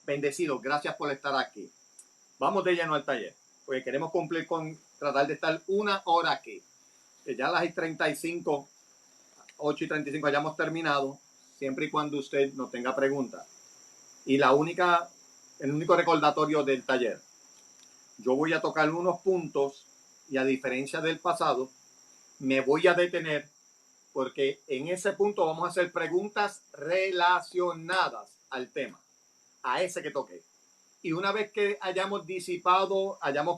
Bendecidos, gracias por estar aquí. Vamos de lleno al taller, porque queremos cumplir con tratar de estar 1 hora aquí. Que ya a las 8:35 hayamos terminado, siempre y cuando usted no tenga preguntas. Y el único recordatorio del taller, yo voy a tocar unos puntos y a diferencia del pasado, me voy a detener porque en ese punto vamos a hacer preguntas relacionadas al tema, a ese que toqué. Y una vez que hayamos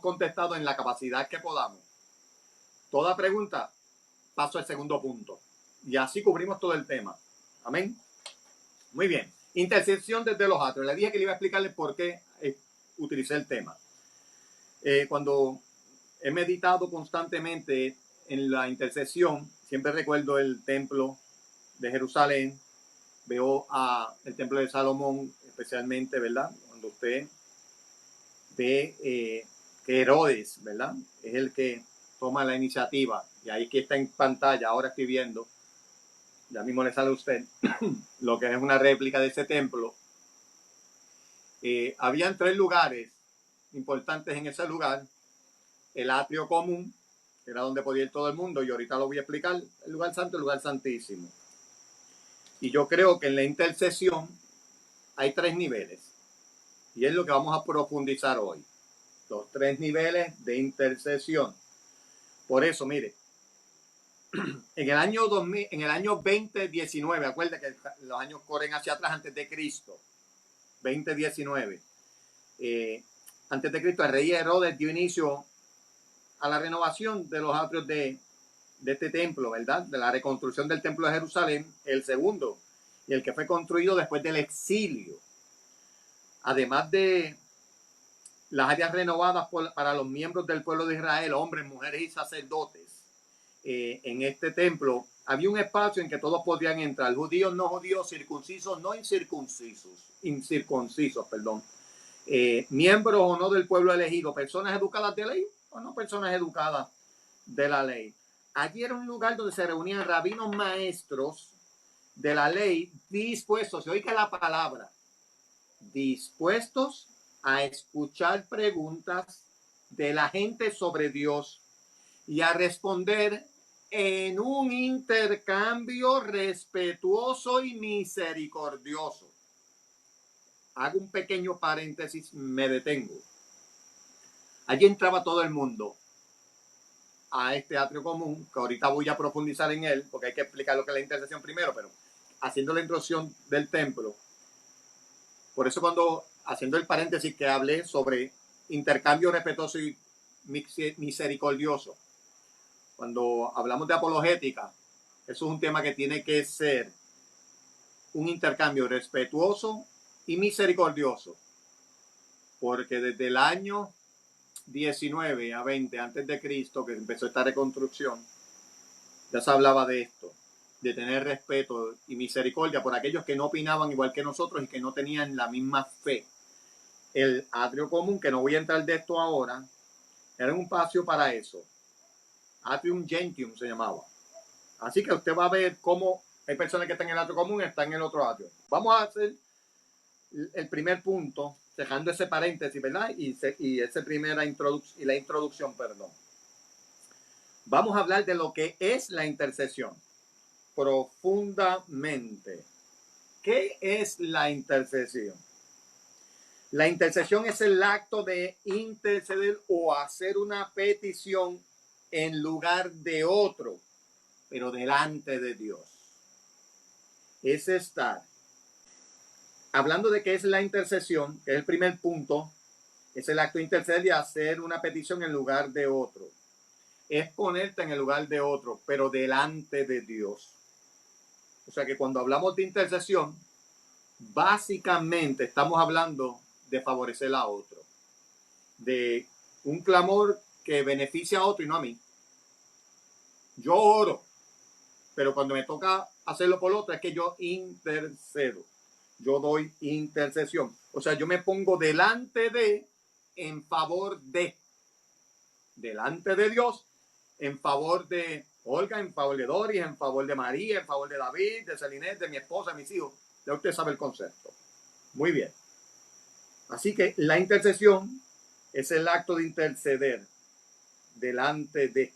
contestado en la capacidad que podamos, toda pregunta, paso al segundo punto. Y así cubrimos todo el tema. Amén. Muy bien. Intersección desde los atrios. Le dije que le iba a explicarle por qué utilicé el tema. Cuando he meditado constantemente en la intersección, siempre recuerdo el templo de Jerusalén, veo el templo de Salomón, especialmente, ¿verdad? Cuando usted ve que Herodes, ¿verdad? Es el que toma la iniciativa, y ahí que está en pantalla, ahora estoy viendo, ya mismo le sale a usted, lo que es una réplica de ese templo. Habían 3 lugares importantes en ese lugar: el atrio común, que era donde podía ir todo el mundo, y ahorita lo voy a explicar, el lugar santo, el lugar santísimo. Y yo creo que en la intercesión hay 3 niveles, y es lo que vamos a profundizar hoy, los 3 niveles de intercesión. Por eso, mire, en el año 2019, acuérdense que los años corren hacia atrás, antes de Cristo, 2019, antes de Cristo, el rey Herodes dio inicio a la renovación de los atrios de este templo, ¿verdad? De la reconstrucción del templo de Jerusalén, el segundo, y el que fue construido después del exilio. Además de las áreas renovadas para los miembros del pueblo de Israel, hombres, mujeres y sacerdotes, en este templo había un espacio en que todos podían entrar, judíos, no judíos, circuncisos, no incircuncisos, miembros o no del pueblo elegido, personas educadas de ley o no personas educadas de la ley. Allí era un lugar donde se reunían rabinos maestros de la ley dispuestos, se oiga la palabra, dispuestos a escuchar preguntas de la gente sobre Dios y a responder en un intercambio respetuoso y misericordioso. Hago un pequeño paréntesis, me detengo. Allí entraba todo el mundo a este atrio común, que ahorita voy a profundizar en él, porque hay que explicar lo que es la intercesión primero, pero haciendo la introducción del templo. Por eso cuando, haciendo el paréntesis que hablé sobre intercambio respetuoso y misericordioso, cuando hablamos de apologética, eso es un tema que tiene que ser un intercambio respetuoso y misericordioso, porque desde el año 19 a 20 antes de Cristo, que empezó esta reconstrucción, ya se hablaba de esto, de tener respeto y misericordia por aquellos que no opinaban igual que nosotros y que no tenían la misma fe. El atrio común, que no voy a entrar de esto ahora, era un espacio para eso. Atrium Gentium se llamaba. Así que usted va a ver cómo hay personas que están en el atrio común y están en el otro atrio. Vamos a hacer el primer punto, dejando ese paréntesis, ¿verdad? Y esa primera introducción, perdón. Vamos a hablar de lo que es la intercesión profundamente. ¿Qué es la intercesión? La intercesión es el acto de interceder o hacer una petición en lugar de otro, pero delante de Dios. Es estar. Hablando de qué es la intercesión, que es el primer punto, es el acto de interceder y hacer una petición en lugar de otro. Es ponerte en el lugar de otro, pero delante de Dios. O sea que cuando hablamos de intercesión, básicamente estamos hablando de favorecer a otro, de un clamor que beneficia a otro y no a mí. Yo oro, pero cuando me toca hacerlo por otro es que yo intercedo. Yo doy intercesión. O sea, yo me pongo delante de, en favor de, delante de Dios, en favor de Olga, en favor de Doris, en favor de María, en favor de David, de Celinette, de mi esposa, de mis hijos. Ya usted sabe el concepto. Muy bien. Así que la intercesión es el acto de interceder delante de.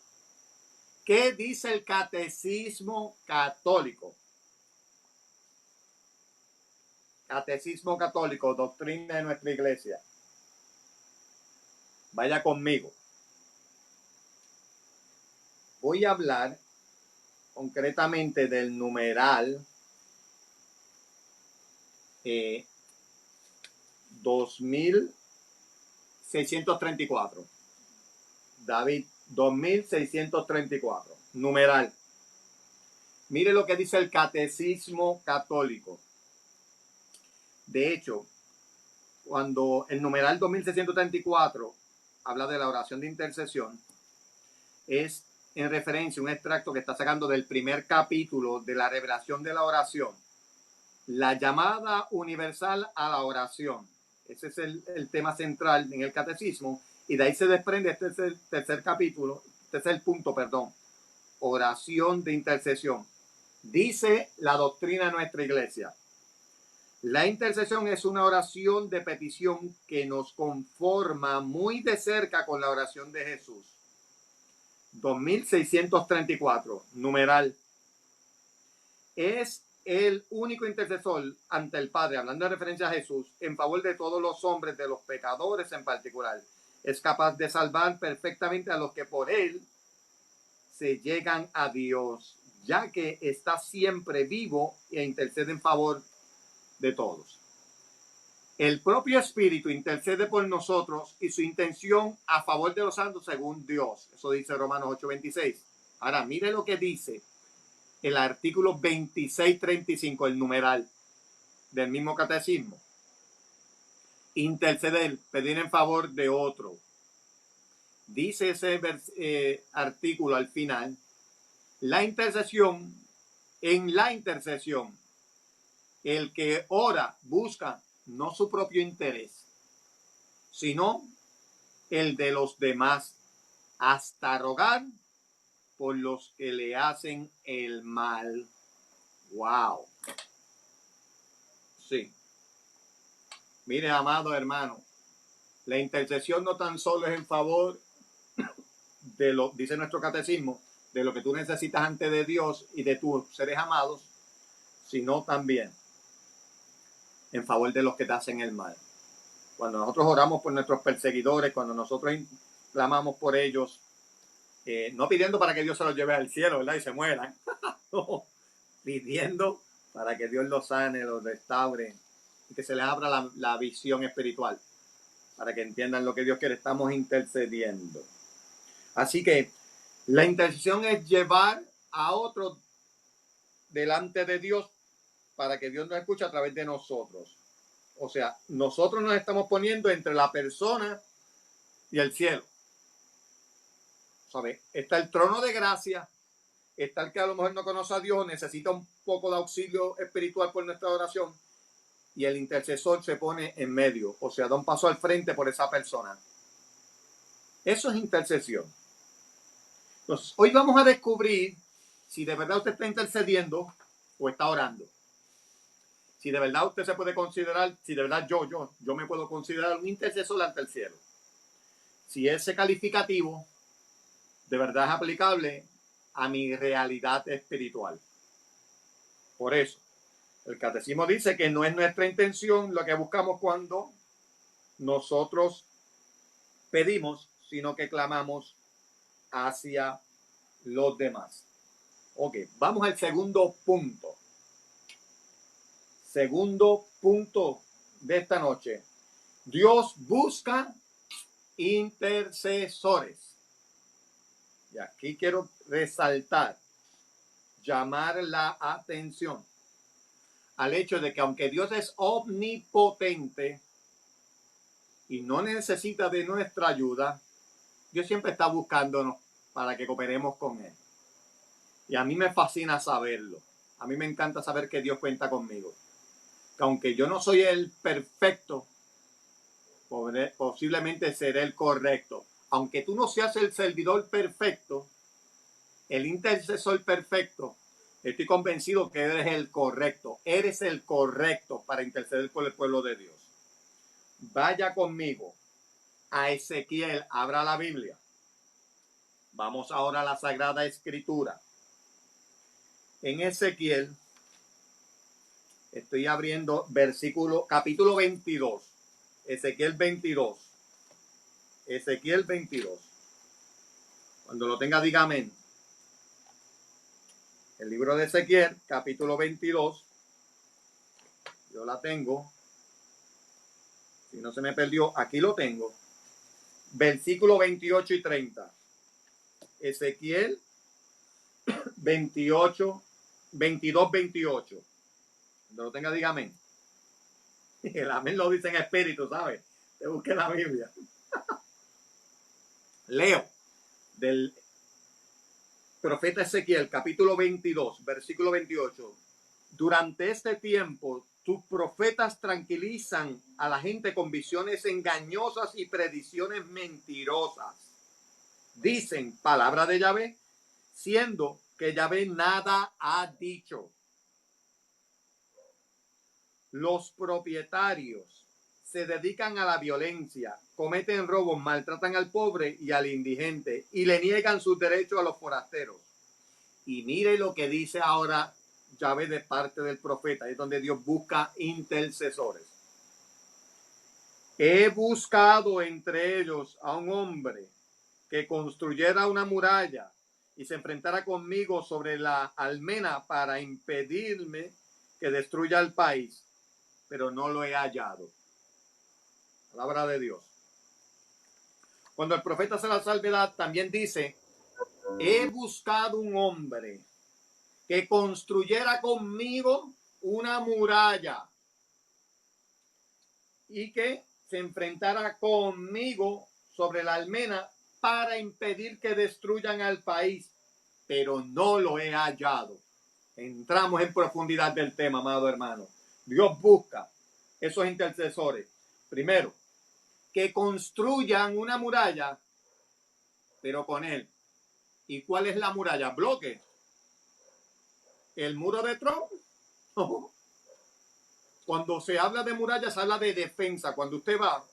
¿Qué dice el Catecismo Católico? Catecismo Católico, doctrina de nuestra iglesia. Vaya conmigo. Voy a hablar concretamente del numeral 2634. David, 2634. Numeral. Mire lo que dice el Catecismo Católico. De hecho, cuando el numeral 2634 habla de la oración de intercesión, es en referencia a un extracto que está sacando del primer capítulo de la revelación de la oración, la llamada universal a la oración. Ese es el tema central en el catecismo, y de ahí se desprende este tercer punto, oración de intercesión. Dice la doctrina de nuestra iglesia: la intercesión es una oración de petición que nos conforma muy de cerca con la oración de Jesús. 2634, numeral. Es el único intercesor ante el Padre, hablando de referencia a Jesús, en favor de todos los hombres, de los pecadores en particular. Es capaz de salvar perfectamente a los que por él se llegan a Dios, ya que está siempre vivo e intercede en favor de todos. El propio Espíritu intercede por nosotros y su intención a favor de los santos según Dios. Eso dice Romanos 8:26. Ahora, mire lo que dice el artículo 2635, el numeral del mismo catecismo. Interceder, pedir en favor de otro. Dice ese artículo al final: en la intercesión, el que ora busca no su propio interés, sino el de los demás, hasta rogar por los que le hacen el mal. ¡Wow! Sí. Mire, amado hermano, la intercesión no tan solo es en favor de lo, dice nuestro catecismo, de lo que tú necesitas ante de Dios y de tus seres amados, sino también en favor de los que te hacen el mal. Cuando nosotros oramos por nuestros perseguidores, cuando nosotros clamamos por ellos, no pidiendo para que Dios se los lleve al cielo, ¿verdad? Y se mueran. No, pidiendo para que Dios los sane, los restaure y que se les abra la visión espiritual para que entiendan lo que Dios quiere. Estamos intercediendo. Así que la intercesión es llevar a otro delante de Dios para que Dios nos escuche a través de nosotros. O sea, nosotros nos estamos poniendo entre la persona y el cielo. ¿Sabe? Está el trono de gracia, está el que a lo mejor no conoce a Dios, necesita un poco de auxilio espiritual por nuestra oración, y el intercesor se pone en medio, o sea, da un paso al frente por esa persona. Eso es intercesión. Entonces, hoy vamos a descubrir si de verdad usted está intercediendo o está orando. Si de verdad usted se puede considerar, si de verdad yo me puedo considerar un intercesor ante el cielo. Si ese calificativo de verdad es aplicable a mi realidad espiritual. Por eso, el catecismo dice que no es nuestra intención lo que buscamos cuando nosotros pedimos, sino que clamamos hacia los demás. Ok, vamos al segundo punto. Segundo punto de esta noche. Dios busca intercesores. Y aquí quiero resaltar, llamar la atención al hecho de que aunque Dios es omnipotente y no necesita de nuestra ayuda, Dios siempre está buscándonos para que cooperemos con Él. Y a mí me fascina saberlo. A mí me encanta saber que Dios cuenta conmigo. Que aunque yo no soy el perfecto, posiblemente seré el correcto. Aunque tú no seas el servidor perfecto, el intercesor perfecto, estoy convencido que eres el correcto. Eres el correcto para interceder por el pueblo de Dios. vaya conmigo a Ezequiel, abra la Biblia. Vamos ahora a la Sagrada Escritura. En Ezequiel, estoy abriendo capítulo 22. Ezequiel 22. Ezequiel 22. Cuando lo tenga, diga amén. El libro de Ezequiel, capítulo 22. Yo la tengo. Si no se me perdió, aquí lo tengo. Versículo 28 y 30. Ezequiel 22, 28. Cuando lo tenga, diga amén. El amén lo dice en espíritu, ¿sabes? Te busqué la Biblia. Leo del profeta Ezequiel, capítulo 22, versículo 28. Durante este tiempo, tus profetas tranquilizan a la gente con visiones engañosas y predicciones mentirosas. Dicen palabra de Yahvé, siendo que Yahvé nada ha dicho. Los propietarios se dedican a la violencia, cometen robos, maltratan al pobre y al indigente y le niegan sus derechos a los forasteros. Y mire lo que dice ahora Yahvé de parte del profeta, es donde Dios busca intercesores. He buscado entre ellos a un hombre que construyera una muralla y se enfrentara conmigo sobre la almena para impedirme que destruya el país, pero no lo he hallado. Palabra de Dios. Cuando el profeta hace la salvedad, también dice, he buscado un hombre que construyera conmigo una muralla y que se enfrentara conmigo sobre la almena para impedir que destruyan al país, pero no lo he hallado. Entramos en profundidad del tema, amado hermano. Dios busca esos intercesores. Primero, que construyan una muralla, pero con él. ¿Y cuál es la muralla? Bloque. ¿El muro de Trump? No. Cuando se habla de muralla, se habla de defensa. Cuando usted va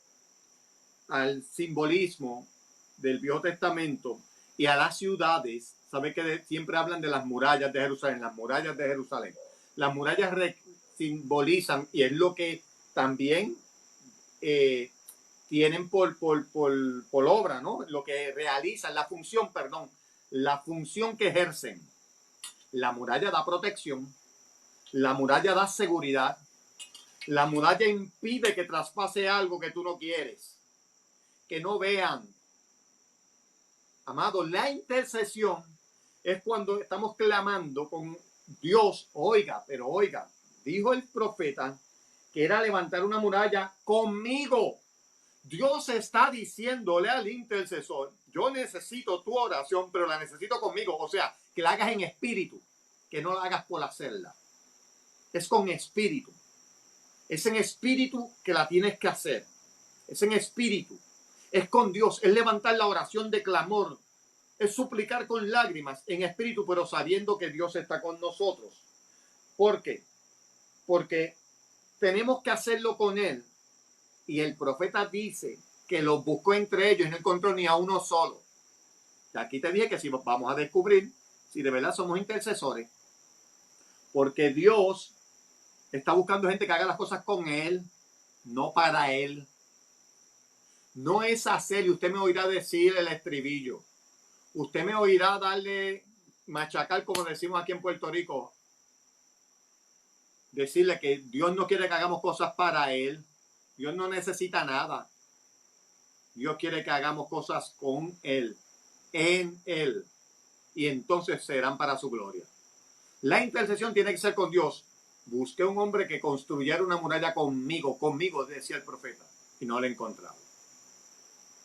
al simbolismo del Viejo Testamento y a las ciudades, sabe que siempre hablan de las murallas de Jerusalén, las murallas de Jerusalén. Las murallas simbolizan, y es lo que también tienen por obra, ¿no? Lo que realizan, la función que ejercen. La muralla da protección, la muralla da seguridad, la muralla impide que traspase algo que tú no quieres, que no vean. Amado, la intercesión es cuando estamos clamando con Dios. Oiga, dijo el profeta que era levantar una muralla conmigo. Dios está diciéndole al intercesor, yo necesito tu oración, pero la necesito conmigo. O sea, que la hagas en espíritu, que no la hagas por hacerla. Es con espíritu. Es en espíritu que la tienes que hacer. Es en espíritu. Es con Dios. Es levantar la oración de clamor. Es suplicar con lágrimas en espíritu, pero sabiendo que Dios está con nosotros. ¿Por qué? Porque tenemos que hacerlo con Él. Y el profeta dice que los buscó entre ellos y no encontró ni a uno solo. Y aquí te dije que si vamos a descubrir si de verdad somos intercesores, porque Dios está buscando gente que haga las cosas con Él, no para Él. No es hacer, y usted me oirá decir el estribillo. Usted me oirá darle, machacar, como decimos aquí en Puerto Rico, decirle que Dios no quiere que hagamos cosas para Él. Dios no necesita nada. Dios quiere que hagamos cosas con Él, en Él, y entonces serán para su gloria. La intercesión tiene que ser con Dios. Busqué un hombre que construyera una muralla conmigo, decía el profeta, y no lo he encontrado.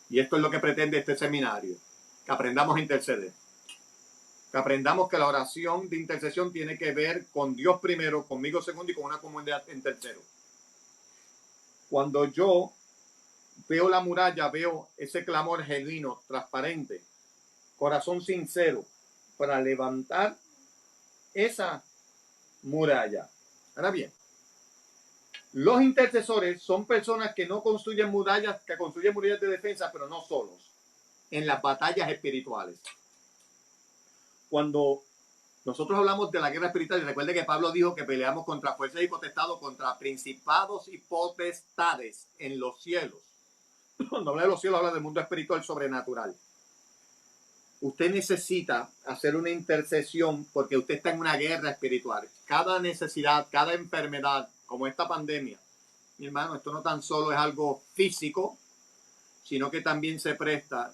Y esto es lo que pretende este seminario, que aprendamos a interceder. Que aprendamos que la oración de intercesión tiene que ver con Dios primero, conmigo segundo y con una comunidad en tercero. Cuando yo veo la muralla, veo ese clamor genuino, transparente, corazón sincero, para levantar esa muralla. Ahora bien, Los intercesores son personas que no construyen murallas, que construyen murallas de defensa, pero no solos, en las batallas espirituales. Cuando nosotros hablamos de la guerra espiritual, y recuerde que Pablo dijo que peleamos contra fuerzas y potestados, contra principados y potestades en los cielos. Cuando habla de los cielos, habla del mundo espiritual sobrenatural. Usted necesita hacer una intercesión porque usted está en una guerra espiritual. Cada necesidad, cada enfermedad, como esta pandemia, mi hermano, esto no tan solo es algo físico, sino que también se presta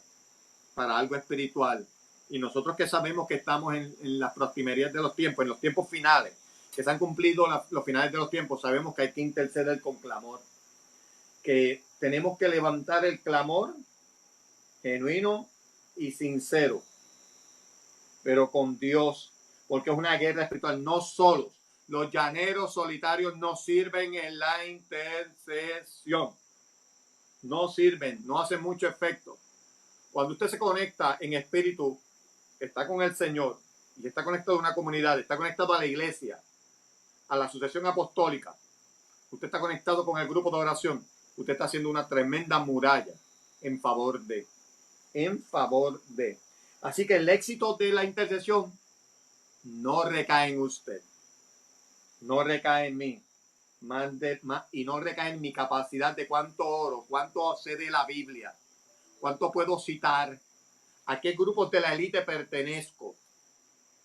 para algo espiritual. Y nosotros que sabemos que estamos en las proximerías de los tiempos, en los tiempos finales, que se han cumplido los finales de los tiempos, sabemos que hay que interceder con clamor. Que tenemos que levantar el clamor genuino y sincero, pero con Dios, porque es una guerra espiritual, no solos. Los llaneros solitarios no sirven en la intercesión. No sirven, no hacen mucho efecto. Cuando usted se conecta en espíritu, está con el Señor y está conectado a una comunidad, está conectado a la iglesia, a la asociación apostólica, usted está conectado con el grupo de oración, usted está haciendo una tremenda muralla en favor de. Así que el éxito de la intercesión no recae en usted, no recae en mí, y no recae en mi capacidad de cuánto oro, cuánto sé de la Biblia, cuánto puedo citar, a qué grupos de la élite pertenezco,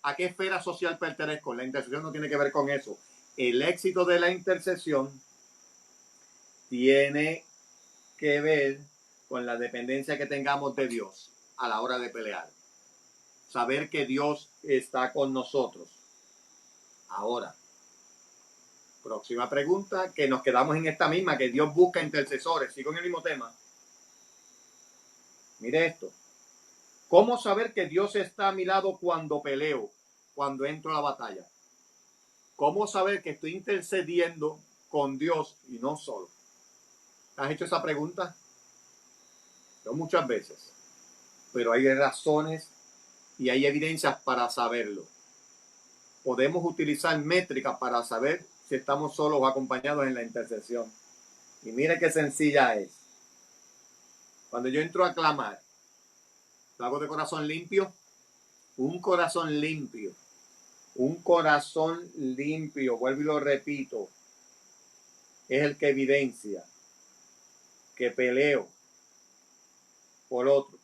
a qué esfera social pertenezco. La intercesión no tiene que ver con eso. El éxito de la intercesión tiene que ver con la dependencia que tengamos de Dios a la hora de pelear. Saber que Dios está con nosotros. Ahora, próxima pregunta, que nos quedamos en esta misma, que Dios busca intercesores. Sigo en el mismo tema. Mire esto. ¿Cómo saber que Dios está a mi lado cuando peleo, cuando entro a la batalla? ¿Cómo saber que estoy intercediendo con Dios y no solo? ¿Has hecho esa pregunta? Yo muchas veces. Pero hay razones y hay evidencias para saberlo. Podemos utilizar métricas para saber si estamos solos o acompañados en la intercesión. Y mire qué sencilla es. Cuando yo entro a clamar, lo hago de corazón limpio. Un corazón limpio. Un corazón limpio, vuelvo y lo repito, es el que evidencia que peleo por otro.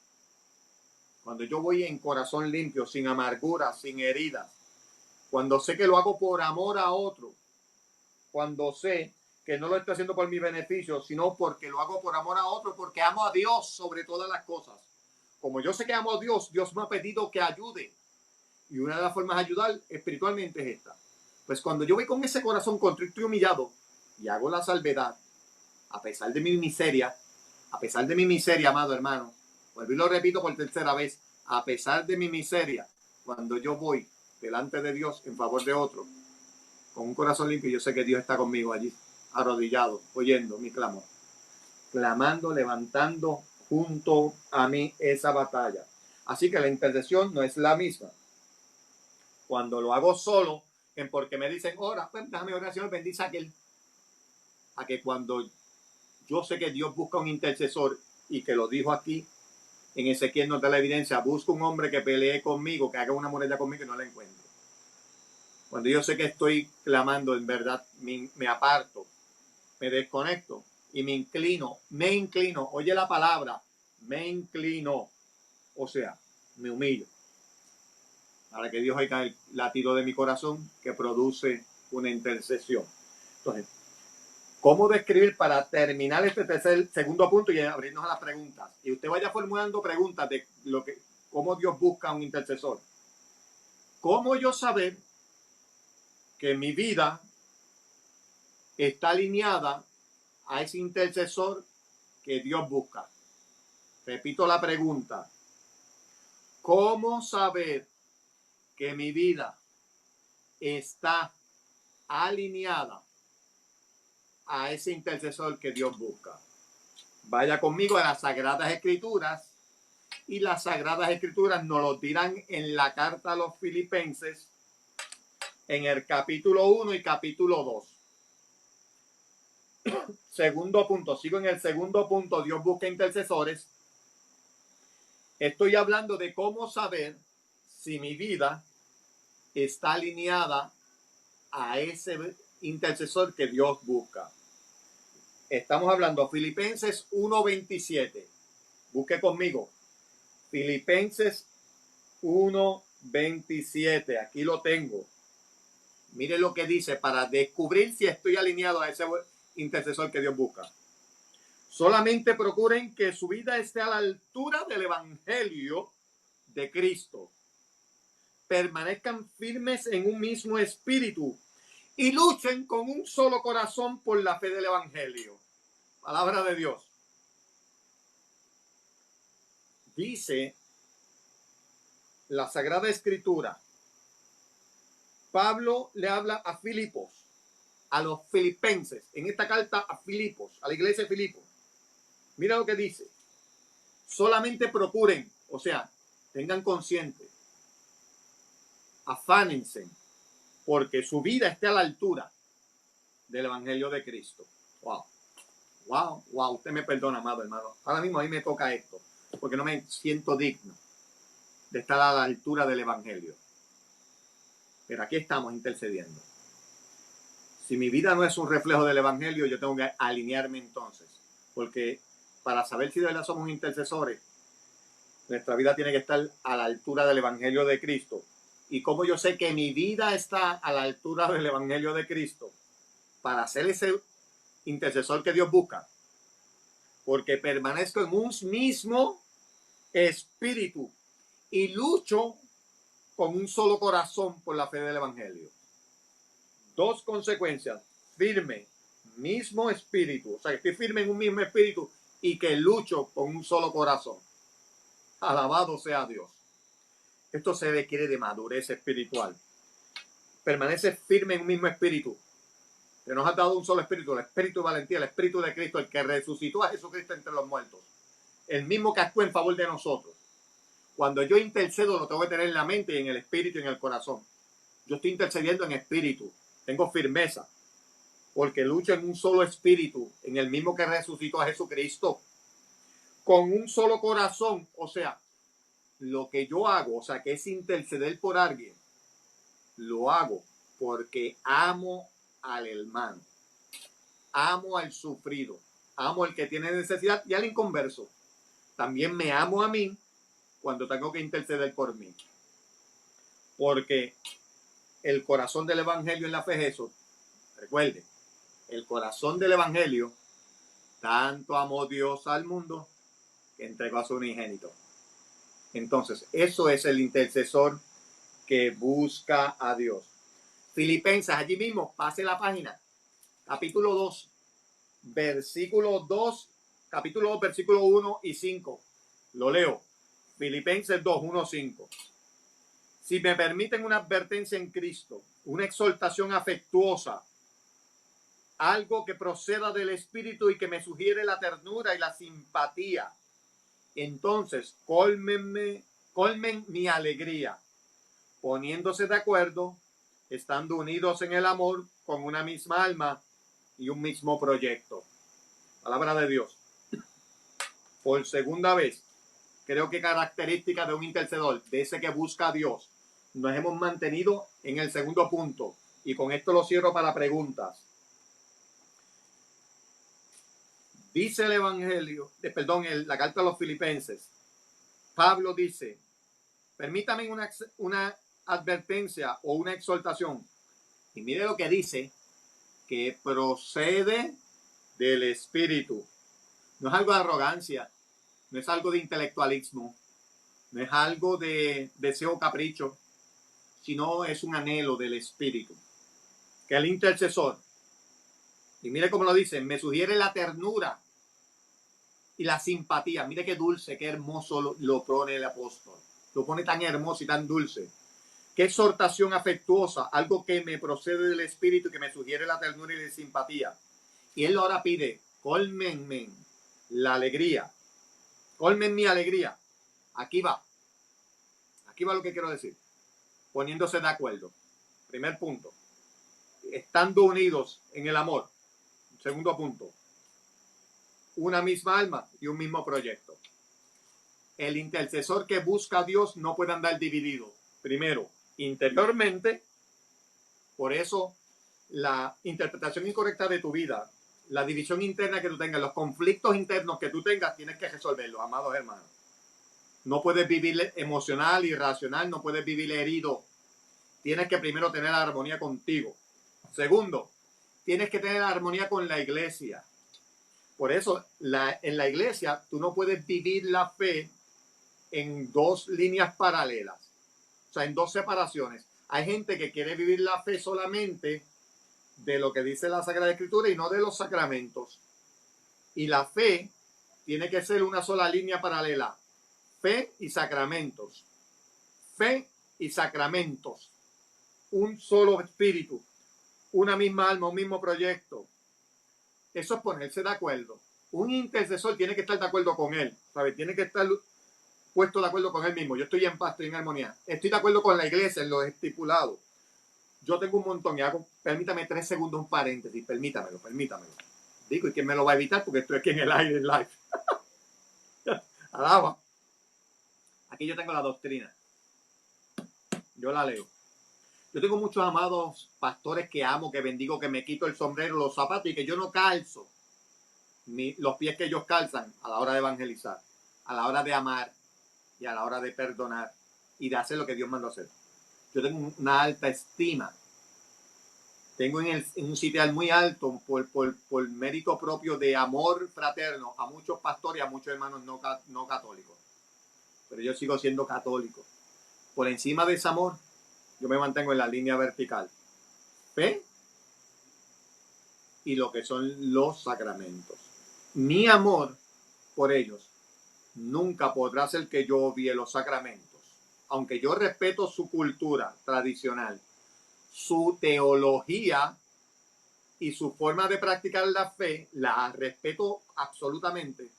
Cuando yo voy en corazón limpio, sin amargura, sin heridas, cuando sé que lo hago por amor a otro, cuando sé que no lo estoy haciendo por mi beneficio, sino porque lo hago por amor a otro, porque amo a Dios sobre todas las cosas. Como yo sé que amo a Dios, Dios me ha pedido que ayude. Y una de las formas de ayudar espiritualmente es esta. Pues cuando yo voy con ese corazón contrito y humillado y hago la salvedad, a pesar de mi miseria, amado hermano, vuelvo y lo repito por tercera vez, a pesar de mi miseria, cuando yo voy delante de Dios en favor de otro, con un corazón limpio, yo sé que Dios está conmigo allí, arrodillado, oyendo mi clamor, clamando, levantando junto a mí esa batalla. Así que la intercesión no es la misma. Cuando lo hago solo, en porque me dicen, ora, pues déjame orar, Señor, bendice a aquel. A que cuando yo sé que Dios busca un intercesor, y que lo dijo aquí, en Ezequiel nos da la evidencia, busco un hombre que pelee conmigo, que haga una muralla conmigo y no la encuentro. Cuando yo sé que estoy clamando, en verdad, me aparto, me desconecto y me inclino, oye la palabra, me inclino, o sea, me humillo, para que Dios oiga el latido de mi corazón que produce una intercesión. Entonces, ¿cómo describir para terminar este segundo punto y abrirnos a las preguntas? Y usted vaya formulando preguntas de cómo Dios busca un intercesor. ¿Cómo yo saber que mi vida está alineada a ese intercesor que Dios busca? Repito la pregunta. ¿Cómo saber que mi vida está alineada a ese intercesor que Dios busca? Vaya conmigo a las Sagradas Escrituras, y las Sagradas Escrituras nos lo dirán en la carta a los Filipenses, en el capítulo 1 y capítulo 2. Segundo punto, sigo en el segundo punto, Dios busca intercesores. Estoy hablando de cómo saber si mi vida está alineada a ese intercesor que Dios busca. Estamos hablando Filipenses 1:27. Busque conmigo. Filipenses 1:27. Aquí lo tengo. Mire lo que dice para descubrir si estoy alineado a ese intercesor que Dios busca. Solamente procuren que su vida esté a la altura del evangelio de Cristo. Permanezcan firmes en un mismo espíritu y luchen con un solo corazón por la fe del evangelio. Palabra de Dios. Dice la Sagrada Escritura. Pablo le habla a Filipos, a los filipenses, en esta carta a Filipos, a la iglesia de Filipos. Mira lo que dice. Solamente procuren, o sea, tengan consciente, afánense, porque su vida esté a la altura del evangelio de Cristo. Wow. Usted me perdona, amado hermano. Ahora mismo a mí me toca esto, porque no me siento digno de estar a la altura del evangelio. Pero aquí estamos intercediendo. Si mi vida no es un reflejo del evangelio, yo tengo que alinearme entonces, porque para saber si de verdad somos intercesores, nuestra vida tiene que estar a la altura del evangelio de Cristo. Y como yo sé que mi vida está a la altura del evangelio de Cristo, para ser ese intercesor que Dios busca, porque permanezco en un mismo espíritu y lucho con un solo corazón por la fe del evangelio. Dos consecuencias: firme, mismo espíritu, o sea que estoy firme en un mismo espíritu y que lucho con un solo corazón. Alabado sea Dios. Esto se requiere de madurez espiritual. Permanece firme en un mismo espíritu. Que nos ha dado un solo espíritu, el espíritu de valentía, el espíritu de Cristo, el que resucitó a Jesucristo entre los muertos. El mismo que actúa en favor de nosotros. Cuando yo intercedo, lo tengo que tener en la mente y en el espíritu y en el corazón. Yo estoy intercediendo en espíritu. Tengo firmeza. Porque lucho en un solo espíritu, en el mismo que resucitó a Jesucristo. Con un solo corazón. O sea, lo que yo hago, o sea, que es interceder por alguien, lo hago porque amo al hermano. Amo al sufrido. Amo al que tiene necesidad y al inconverso. También me amo a mí cuando tengo que interceder por mí. Porque el corazón del evangelio en la fe es eso. Recuerde, el corazón del evangelio, tanto amó Dios al mundo que entregó a su unigénito. Entonces, eso es el intercesor que busca a Dios. Filipenses, allí mismo, pase la página. Capítulo 2, versículo 2, capítulo 2, versículo 1 y 5. Lo leo. Filipenses 2, 1, 5. Si me permiten una advertencia en Cristo, una exhortación afectuosa, algo que proceda del Espíritu y que me sugiere la ternura y la simpatía, entonces colmen mi alegría, poniéndose de acuerdo, estando unidos en el amor, con una misma alma y un mismo proyecto. Palabra de Dios. Por segunda vez, creo que característica de un intercedor, de ese que busca a Dios, nos hemos mantenido en el segundo punto. Y con esto lo cierro para preguntas. Dice el Evangelio, la carta a los Filipenses. Pablo dice, permítame una advertencia o una exhortación. Y mire lo que dice, que procede del Espíritu. No es algo de arrogancia, no es algo de intelectualismo, no es algo de deseo capricho, sino es un anhelo del Espíritu. Que el intercesor, y mire cómo lo dice, me sugiere la ternura y la simpatía. Mire qué dulce, qué hermoso lo pone el apóstol. Lo pone tan hermoso y tan dulce. Qué exhortación afectuosa, algo que me procede del Espíritu, que me sugiere la ternura y la simpatía. Y él ahora pide, colmenme la alegría. Colmen mi alegría. Aquí va lo que quiero decir. Poniéndose de acuerdo. Primer punto. Estando unidos en el amor. Segundo punto, una misma alma y un mismo proyecto. El intercesor que busca a Dios no puede andar dividido. Primero, interiormente, por eso la interpretación incorrecta de tu vida, la división interna que tú tengas, los conflictos internos que tú tengas, tienes que resolverlos, amados hermanos. No puedes vivir emocional, irracional, no puedes vivir herido. Tienes que primero tener armonía contigo. Segundo, tienes que tener armonía con la iglesia. Por eso, en la iglesia, tú no puedes vivir la fe en dos líneas paralelas, o sea, en dos separaciones. Hay gente que quiere vivir la fe solamente de lo que dice la Sagrada Escritura y no de los sacramentos. Y la fe tiene que ser una sola línea paralela. Fe y sacramentos. Fe y sacramentos. Un solo espíritu. Una misma alma, un mismo proyecto. Eso es ponerse de acuerdo. Un intercesor tiene que estar de acuerdo con él, ¿sabes? Tiene que estar puesto de acuerdo con él mismo. Yo estoy en paz, estoy en armonía. Estoy de acuerdo con la iglesia en lo estipulado. Yo tengo un montón y hago, permítame 3 segundos, un paréntesis, permítamelo. Digo, ¿y quién me lo va a evitar? Porque estoy aquí en el aire, en live. Alaba. Aquí yo tengo la doctrina. Yo la leo. Yo tengo muchos amados pastores que amo, que bendigo, que me quito el sombrero, los zapatos y que yo no calzo los pies que ellos calzan a la hora de evangelizar, a la hora de amar y a la hora de perdonar y de hacer lo que Dios mandó hacer. Yo tengo una alta estima. Tengo en un sitial muy alto por mérito propio de amor fraterno a muchos pastores y a muchos hermanos no católicos. Pero yo sigo siendo católico. Por encima de ese amor, yo me mantengo en la línea vertical. Fe y lo que son los sacramentos. Mi amor por ellos nunca podrá ser que yo obvie los sacramentos. Aunque yo respeto su cultura tradicional, su teología y su forma de practicar la fe, la respeto absolutamente.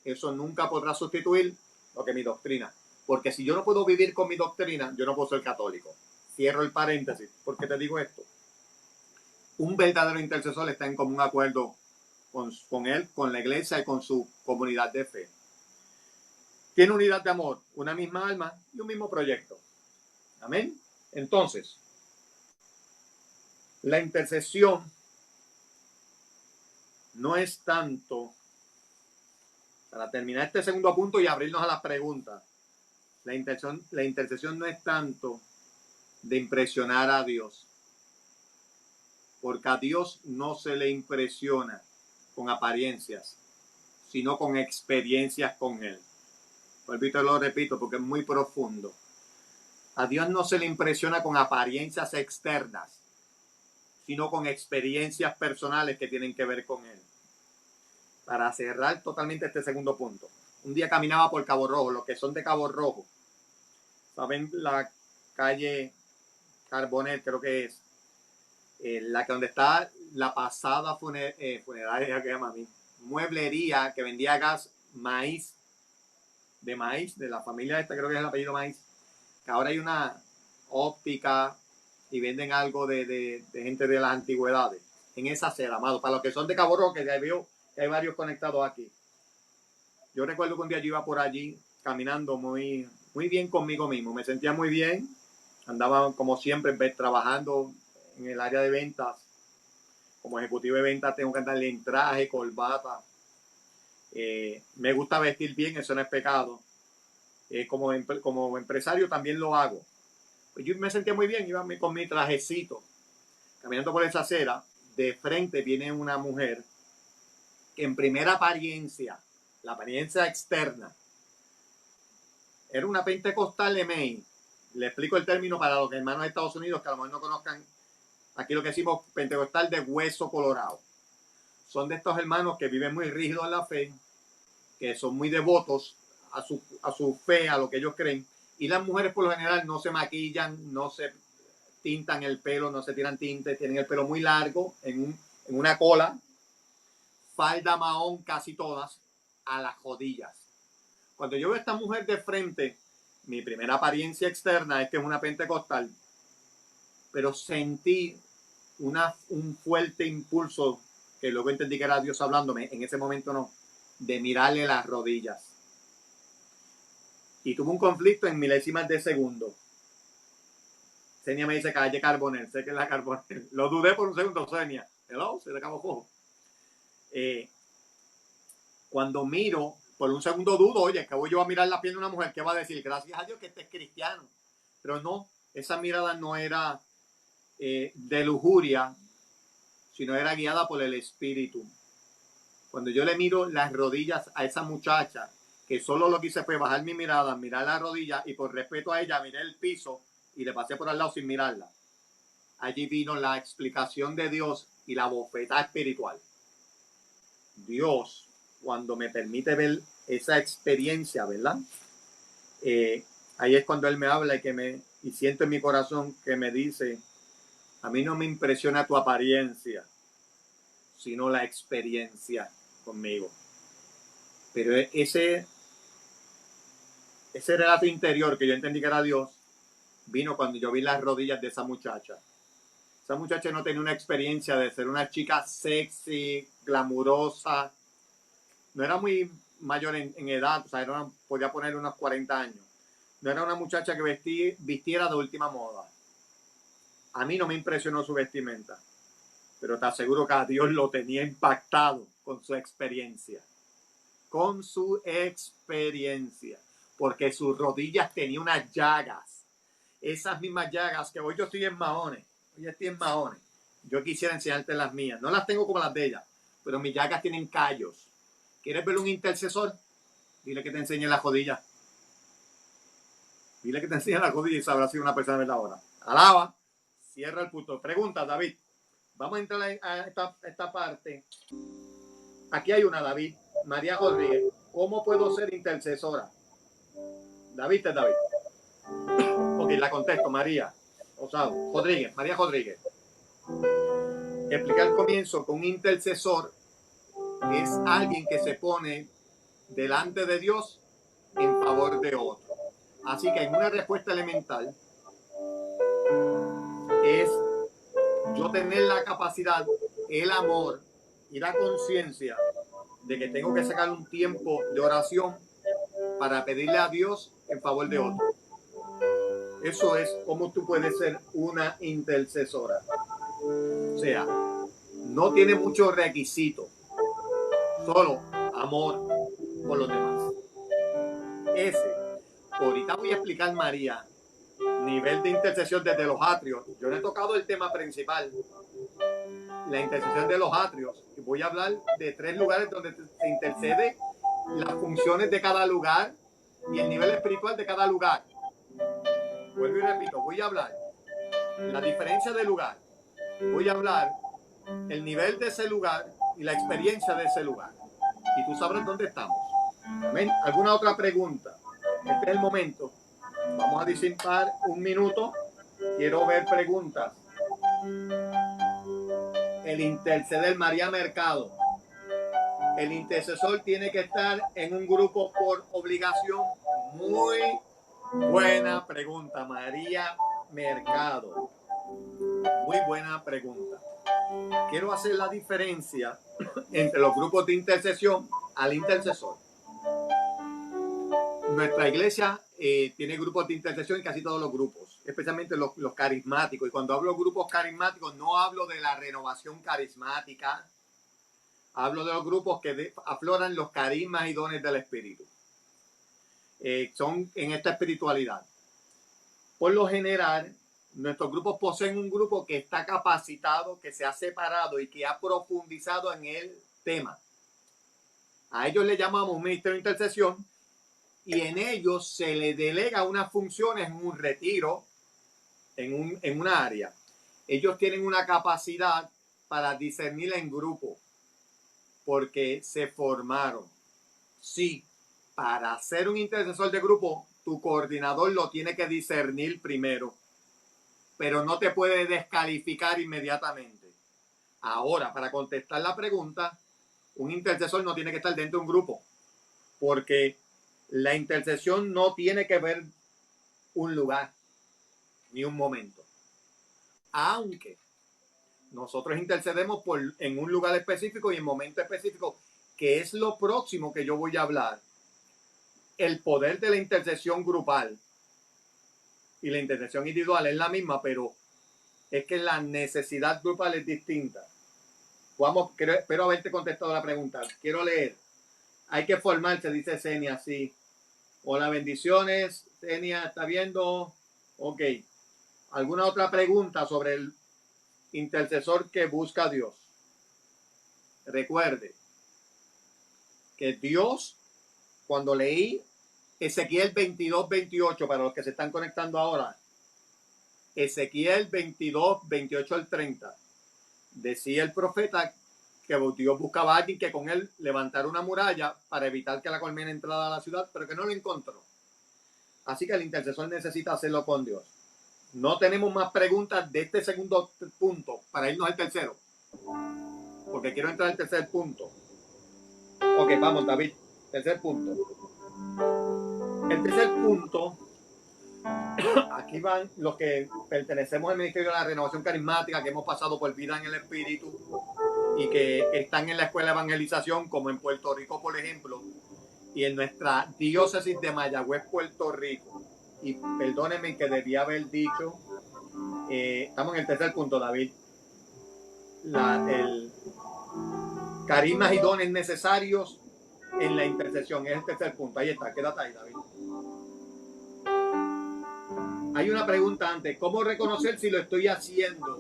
Eso nunca podrá sustituir lo que es mi doctrina. Porque si yo no puedo vivir con mi doctrina, yo no puedo ser católico. Cierro el paréntesis. ¿Por qué te digo esto? Un verdadero intercesor está en común acuerdo con él, con la iglesia y con su comunidad de fe. Tiene unidad de amor, una misma alma y un mismo proyecto. Amén. Entonces, la intercesión no es tanto, para terminar este segundo punto y abrirnos a las preguntas, la intercesión no es tanto de impresionar a Dios, porque a Dios no se le impresiona con apariencias, sino con experiencias con Él. Lo repito porque es muy profundo. A Dios no se le impresiona con apariencias externas, sino con experiencias personales que tienen que ver con Él. Para cerrar totalmente este segundo punto. Un día caminaba por Cabo Rojo, los que son de Cabo Rojo, ¿saben? La calle Carbonet, creo que es, la que donde está la pasada funeraria que llama a mí, mueblería que vendía gas, maíz, de la familia esta, creo que es el apellido Maíz, que ahora hay una óptica y venden algo de gente de las antigüedades. En esa acera, amado, para los que son de Cabo Rojo, que ya veo que hay varios conectados aquí. Yo recuerdo que un día yo iba por allí caminando muy bien conmigo mismo, me sentía muy bien, andaba como siempre trabajando en el área de ventas. Como ejecutivo de ventas tengo que andarle en traje, corbata. Me gusta vestir bien, eso no es pecado. Como empresario también lo hago. Pues yo me sentía muy bien, iba con mi trajecito, caminando por esa acera. De frente viene una mujer que en primera apariencia, la apariencia externa, era una pentecostal de Maine. Le explico el término para los hermanos de Estados Unidos que a lo mejor no conozcan. Aquí lo que decimos pentecostal de hueso colorado. Son de estos hermanos que viven muy rígidos en la fe, que son muy devotos a su fe, a lo que ellos creen. Y las mujeres por lo general no se maquillan, no se tintan el pelo, no se tiran tinte, tienen el pelo muy largo, en una cola, falda mahón casi todas, a las rodillas. Cuando yo veo a esta mujer de frente, mi primera apariencia externa es que es una pentecostal, pero sentí un fuerte impulso que luego entendí que era Dios hablándome, en ese momento no, de mirarle las rodillas. Y tuve un conflicto en milésimas de segundo. Senia me dice calle Carbonel, sé que es la Carbonel. Lo dudé por un segundo, Senia. Hello, se le acabó cojo. Cuando miro, por un segundo dudo, oye, que voy yo a mirar la piel de una mujer, ¿qué va a decir? Gracias a Dios que este es cristiano. Pero no, esa mirada no era de lujuria, sino era guiada por el Espíritu. Cuando yo le miro las rodillas a esa muchacha, que solo lo que hice fue bajar mi mirada, mirar las rodillas, y por respeto a ella miré el piso y le pasé por al lado sin mirarla. Allí vino la explicación de Dios y la bofetada espiritual. Dios, cuando me permite ver esa experiencia, ¿verdad? Ahí es cuando Él me habla y siento en mi corazón que me dice, a mí no me impresiona tu apariencia, sino la experiencia conmigo. Pero ese relato interior que yo entendí que era Dios, vino cuando yo vi las rodillas de esa muchacha. Esa muchacha no tenía una experiencia de ser una chica sexy, glamurosa. No era muy mayor en edad, o sea, podía poner unos 40 años. No era una muchacha que vistiera de última moda. A mí no me impresionó su vestimenta, pero te aseguro que a Dios lo tenía impactado con su experiencia. Con su experiencia. Porque sus rodillas tenían unas llagas. Esas mismas llagas que hoy yo estoy en mahones. Yo quisiera enseñarte las mías. No las tengo como las de ella, pero mis llagas tienen callos. ¿Quieres ver un intercesor? Dile que te enseñe las rodillas. Dile que te enseñe las rodillas y sabrás si una persona es la hora. Alaba. Cierra el punto. Pregunta, David. Vamos a entrar a esta parte. Aquí hay una, David. María Rodríguez. ¿Cómo puedo ser intercesora? David es David. Ok, la contesto. María Rodríguez. María Rodríguez. Explicar al comienzo que un intercesor es alguien que se pone delante de Dios en favor de otro. Así que en una respuesta elemental es yo tener la capacidad, el amor y la conciencia de que tengo que sacar un tiempo de oración para pedirle a Dios en favor de otro. Eso es como tú puedes ser una intercesora. O sea, no tiene muchos requisitos, solo amor por los demás. Ahorita voy a explicar, María, nivel de intercesión desde los atrios. Yo no he tocado el tema principal, la intercesión de los atrios. Y voy a hablar de 3 lugares donde se intercede, las funciones de cada lugar y el nivel espiritual de cada lugar. Vuelvo y repito, voy a hablar la diferencia de lugar. Voy a hablar el nivel de ese lugar y la experiencia de ese lugar. Y tú sabrás dónde estamos. ¿Amén? ¿Alguna otra pregunta? Este es el momento. Vamos a disipar un minuto. Quiero ver preguntas. El interceder, María Mercado. El intercesor tiene que estar en un grupo por obligación. Muy buena pregunta, María Mercado. Muy buena pregunta. Quiero hacer la diferencia entre los grupos de intercesión al intercesor. Nuestra iglesia tiene grupos de intercesión en casi todos los grupos, especialmente los carismáticos. Y cuando hablo de grupos carismáticos, no hablo de la renovación carismática. Hablo de los grupos que afloran los carismas y dones del Espíritu. Son en esta espiritualidad. Por lo general, nuestros grupos poseen un grupo que está capacitado, que se ha separado y que ha profundizado en el tema. A ellos le llamamos un ministerio de intercesión y en ellos se le delega unas funciones en un retiro, en una área. Ellos tienen una capacidad para discernir en grupo porque se formaron. Sí, para ser un intercesor de grupo, tu coordinador lo tiene que discernir primero, pero no te puede descalificar inmediatamente. Ahora, para contestar la pregunta, un intercesor no tiene que estar dentro de un grupo, porque la intercesión no tiene que ver un lugar ni un momento. Aunque Nosotros intercedemos en un lugar específico y en momento específico, que es lo próximo que yo voy a hablar. El poder de la intercesión grupal y la intercesión individual es la misma, pero es que la necesidad grupal es distinta. Espero haberte contestado la pregunta. Quiero leer. Hay que formarse, dice Senia, sí. Hola, bendiciones. Senia, ¿está viendo? Ok. ¿Alguna otra pregunta sobre el intercesor que busca a Dios? Recuerde que Dios, cuando leí Ezequiel 22-28, para los que se están conectando ahora, Ezequiel 22-28 al 30, decía el profeta que Dios buscaba a alguien que con él levantara una muralla para evitar que la colmena entrara a la ciudad, pero que no lo encontró. Así que el intercesor necesita hacerlo con Dios. No tenemos más preguntas de este segundo punto para irnos al tercero, porque quiero entrar al tercer punto. Ok, vamos, David. Tercer punto. El tercer punto, aquí van los que pertenecemos al Ministerio de la Renovación Carismática, que hemos pasado por vida en el Espíritu y que están en la Escuela de Evangelización, como en Puerto Rico, por ejemplo, y en nuestra diócesis de Mayagüez, Puerto Rico. Y perdónenme que debía haber dicho, estamos en el tercer punto, David. El carismas y dones necesarios en la intercesión, es el tercer punto. Ahí está, quédate ahí, David. Hay una pregunta antes, ¿cómo reconocer si lo estoy haciendo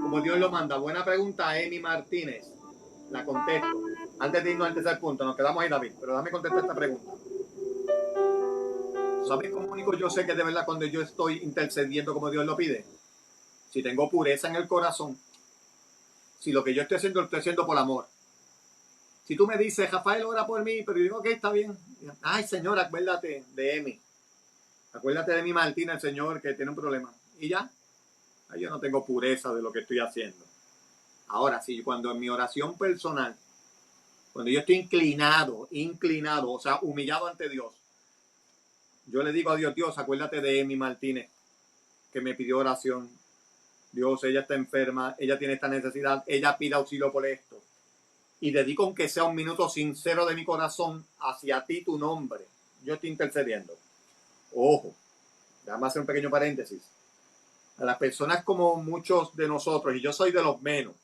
como Dios lo manda? Buena pregunta, Emi Martínez. La contesto. Antes de irnos al tercer punto, nos quedamos ahí, David, pero dame contestar esta pregunta. ¿Sabes cómo único yo sé que de verdad cuando yo estoy intercediendo como Dios lo pide? Si tengo pureza en el corazón, si lo que yo estoy haciendo lo estoy haciendo por amor. Si tú me dices, Rafael, ora por mí, pero yo digo, ok, está bien. Ay, Señor, acuérdate de Emi. Acuérdate de mi Martina, el Señor, que tiene un problema. Y ya, yo no tengo pureza de lo que estoy haciendo. Ahora, sí, cuando en mi oración personal, cuando yo estoy inclinado, o sea, humillado ante Dios, yo le digo a Dios, Dios, acuérdate de Emi Martínez, que me pidió oración. Dios, ella está enferma, ella tiene esta necesidad, ella pide auxilio por esto. Y dedico aunque sea un minuto sincero de mi corazón hacia ti, tu nombre. Yo estoy intercediendo. Ojo, déjame hacer un pequeño paréntesis. A las personas como muchos de nosotros, y yo soy de los menos,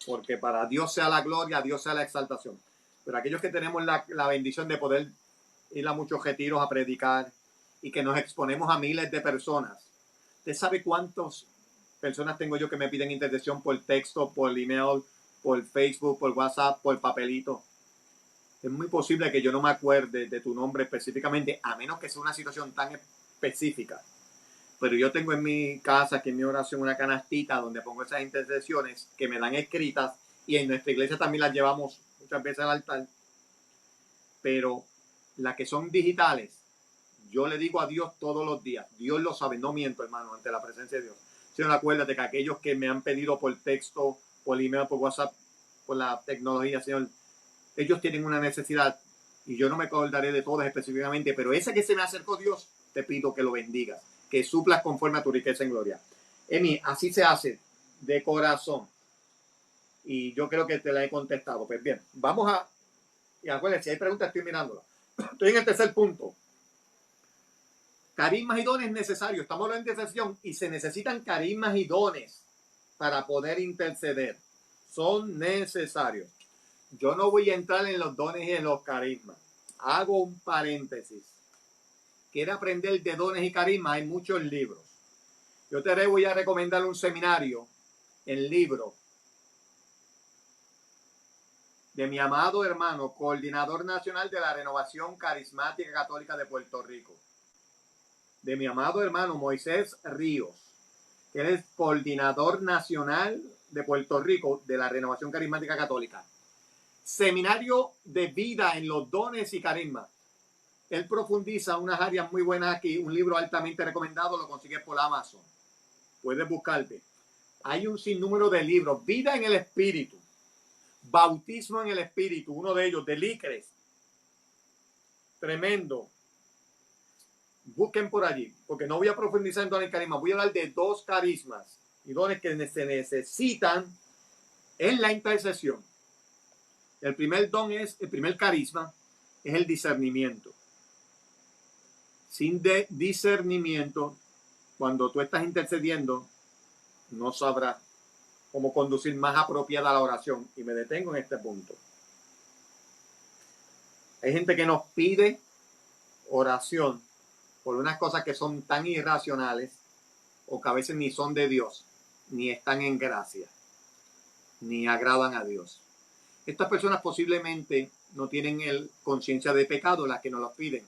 porque para Dios sea la gloria, Dios sea la exaltación. Pero aquellos que tenemos la bendición de poder ir a muchos retiros a predicar y que nos exponemos a miles de personas. ¿Usted sabe cuántas personas tengo yo que me piden intercesión por texto, por email, por Facebook, por WhatsApp, por papelito? Es muy posible que yo no me acuerde de tu nombre específicamente, a menos que sea una situación tan específica. Pero yo tengo en mi casa, aquí en mi oración, una canastita donde pongo esas intercesiones que me dan escritas, y en nuestra iglesia también las llevamos muchas veces al altar. Pero las que son digitales, yo le digo a Dios todos los días. Dios lo sabe, no miento, hermano, ante la presencia de Dios. Señor, acuérdate que aquellos que me han pedido por texto, por email, por WhatsApp, por la tecnología, Señor, ellos tienen una necesidad y yo no me acordaré de todas específicamente, pero ese que se me acercó, Dios, te pido que lo bendigas, que suplas conforme a tu riqueza en gloria. Emi, así se hace, de corazón. Y yo creo que te la he contestado. Pues bien, vamos a... Y acuérdense, si hay preguntas, estoy mirándola. Estoy en el tercer punto. Carismas y dones necesarios. Estamos hablando de intercesión y se necesitan carismas y dones para poder interceder. Son necesarios. Yo no voy a entrar en los dones y en los carismas. Hago un paréntesis. ¿Quiere aprender de dones y carismas? Hay muchos libros. Yo te voy a recomendar un seminario, el libro de mi amado hermano, coordinador nacional de la Renovación Carismática Católica de Puerto Rico. De mi amado hermano Moisés Ríos, que es coordinador nacional de Puerto Rico de la Renovación Carismática Católica. Seminario de vida en los dones y carismas. Él profundiza unas áreas muy buenas aquí. Un libro altamente recomendado, lo consigues por Amazon. Puedes buscarte. Hay un sinnúmero de libros. Vida en el Espíritu. Bautismo en el Espíritu. Uno de ellos, de Líqueres. Tremendo. Busquen por allí, porque no voy a profundizar en dones y carismas. Voy a hablar de dos carismas y dones que se necesitan En la intercesión, el primer carisma es el discernimiento. Sin discernimiento, cuando tú estás intercediendo, no sabrás cómo conducir más apropiada la oración. Y me detengo en este punto. Hay gente que nos pide oración por unas cosas que son tan irracionales o que a veces ni son de Dios, ni están en gracia, ni agradan a Dios. Estas personas posiblemente no tienen conciencia de pecado, las que nos los piden.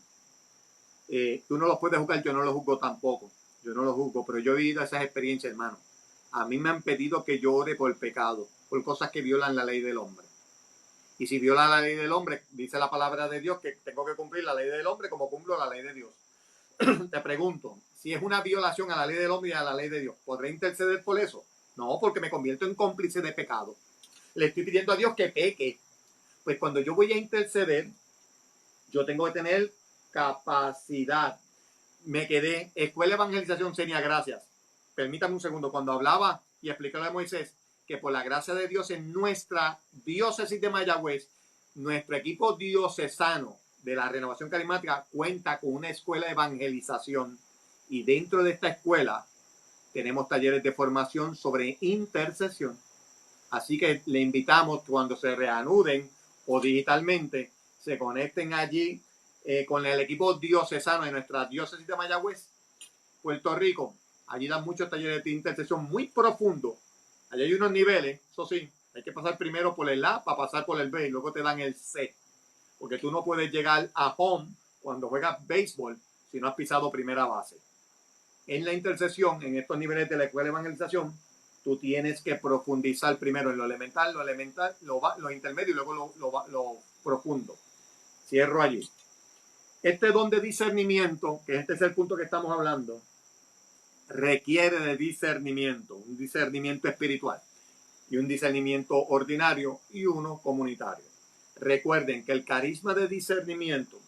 Tú no los puedes juzgar, yo no los juzgo tampoco. Yo no los juzgo, pero yo he vivido esas experiencias, hermano. A mí me han pedido que yo ore por pecado, por cosas que violan la ley del hombre. Y si viola la ley del hombre, dice la palabra de Dios que tengo que cumplir la ley del hombre como cumplo la ley de Dios. Te pregunto, si es una violación a la ley del hombre y a la ley de Dios, ¿podré interceder por eso? No, porque me convierto en cómplice de pecado. Le estoy pidiendo a Dios que peque. Pues cuando yo voy a interceder, yo tengo que tener capacidad. Me quedé, Escuela de Evangelización Senia, gracias. Permítame un segundo, cuando hablaba y explicaba a Moisés que por la gracia de Dios en nuestra diócesis de Mayagüez, nuestro equipo diocesano de la Renovación Carismática cuenta con una escuela de evangelización y dentro de esta escuela tenemos talleres de formación sobre intercesión. Así que le invitamos cuando se reanuden o digitalmente, se conecten allí con el equipo diocesano de nuestra diócesis de Mayagüez, Puerto Rico. Allí dan muchos talleres de intercesión muy profundos. Allí hay unos niveles, eso sí, hay que pasar primero por el A para pasar por el B y luego te dan el C. Porque tú no puedes llegar a home cuando juegas béisbol si no has pisado primera base. En la intercesión, en estos niveles de la escuela de evangelización, tú tienes que profundizar primero en lo elemental, lo intermedio y luego lo profundo. Cierro allí. Este don de discernimiento, que este es el punto que estamos hablando, requiere de discernimiento, un discernimiento espiritual y un discernimiento ordinario y uno comunitario. Recuerden que el carisma de discernimiento,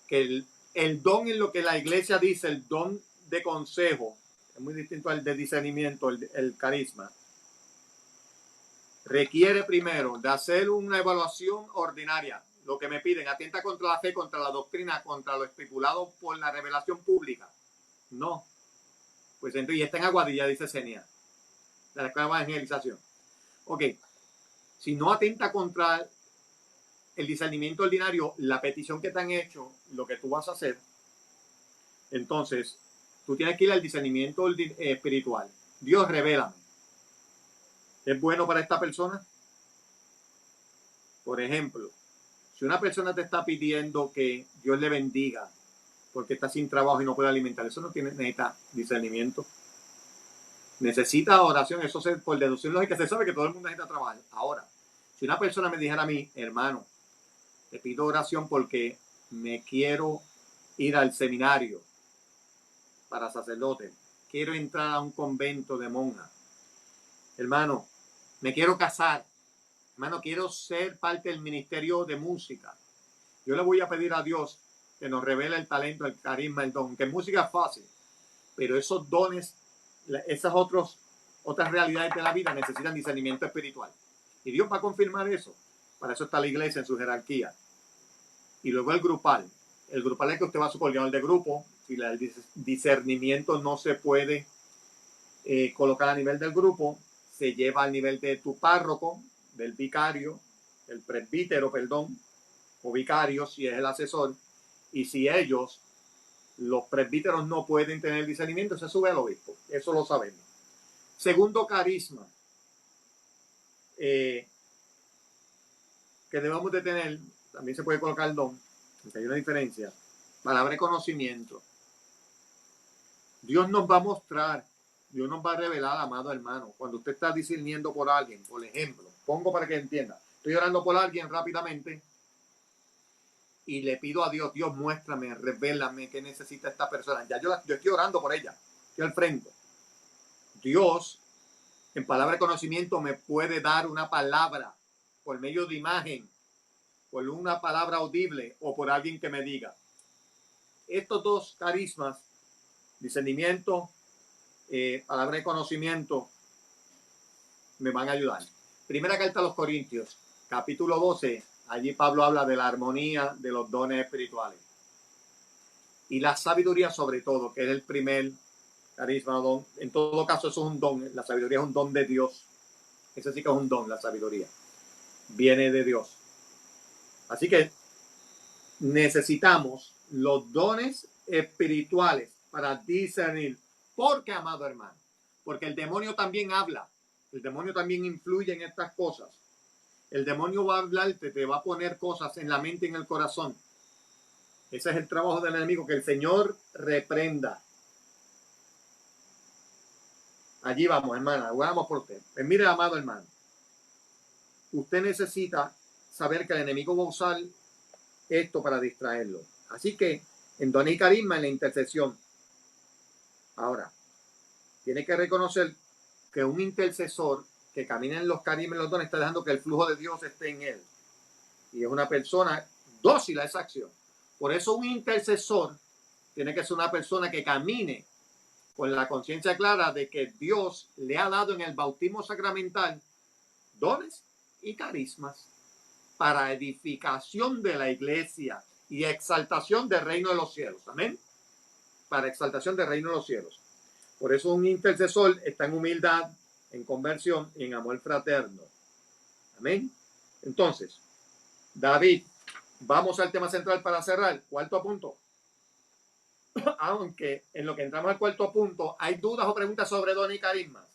que el don en lo que la iglesia dice, el don de consejo, es muy distinto al de discernimiento, el carisma, requiere primero de hacer una evaluación ordinaria. Lo que me piden, atenta contra la fe, contra la doctrina, contra lo estipulado por la revelación pública. No. Pues entonces, y está en Aguadilla, dice Senia, de la escuela de evangelización. Ok. Si no atenta contra el discernimiento ordinario, la petición que te han hecho, lo que tú vas a hacer, entonces, tú tienes que ir al discernimiento espiritual. Dios, revélame. ¿Es bueno para esta persona? Por ejemplo, si una persona te está pidiendo que Dios le bendiga porque está sin trabajo y no puede alimentar, eso no necesita discernimiento. Necesita oración, eso por deducción lógica se sabe que todo el mundo necesita trabajar. Ahora, si una persona me dijera a mí, hermano, te pido oración porque me quiero ir al seminario para sacerdote, quiero entrar a un convento de monjas, hermano, me quiero casar, hermano, quiero ser parte del ministerio de música. Yo le voy a pedir a Dios que nos revele el talento, el carisma, el don, que música es fácil, pero esos dones, esas otras realidades de la vida necesitan discernimiento espiritual. Y Dios va a confirmar eso. Para eso está la iglesia en su jerarquía. Y luego el grupal. El grupal es que usted va a su coordinador de grupo. Si el discernimiento no se puede colocar a nivel del grupo, se lleva al nivel de tu párroco, del vicario, el presbítero, perdón, o vicario, si es el asesor. Y si ellos, los presbíteros, no pueden tener discernimiento, se sube al obispo. Eso lo sabemos. Segundo carisma que debemos de tener, también se puede colocar el don, aunque hay una diferencia. Palabra de conocimiento. Dios nos va a mostrar, Dios nos va a revelar, amado hermano, cuando usted está discerniendo por alguien, por ejemplo, pongo para que entienda, estoy orando por alguien rápidamente y le pido a Dios, Dios, muéstrame, revélame qué necesita esta persona. Ya yo estoy orando por ella, estoy al frente. Dios, en palabra de conocimiento, me puede dar una palabra por medio de imagen, por una palabra audible o por alguien que me diga. Estos dos carismas, discernimiento, palabra de conocimiento, me van a ayudar. Primera carta a los Corintios, capítulo 12. Allí Pablo habla de la armonía de los dones espirituales. Y la sabiduría sobre todo, que es el primer carisma, don. En todo caso, eso es un don. La sabiduría es un don de Dios. Eso sí que es un don, la sabiduría. Viene de Dios. Así que necesitamos los dones espirituales para discernir. ¿Por qué, amado hermano? Porque el demonio también habla. El demonio también influye en estas cosas. El demonio va a hablarte, te va a poner cosas en la mente y en el corazón. Ese es el trabajo del enemigo, que el Señor reprenda. Allí vamos, hermana, vamos por usted. Pues mire, amado hermano, usted necesita saber que el enemigo va a usar esto para distraerlo. Así que en dones y carisma, en la intercesión. Ahora, tiene que reconocer que un intercesor que camina en los carismas y los dones está dejando que el flujo de Dios esté en él. Y es una persona dócil a esa acción. Por eso un intercesor tiene que ser una persona que camine con la conciencia clara de que Dios le ha dado en el bautismo sacramental dones y carismas para edificación de la iglesia y exaltación del reino de los cielos. Amén. Para exaltación del reino de los cielos. Por eso un intercesor está en humildad, en conversión y en amor fraterno. Amén. Entonces, David, vamos al tema central para cerrar. Cuarto punto. Aunque en lo que entramos al cuarto punto hay dudas o preguntas sobre dones y carismas.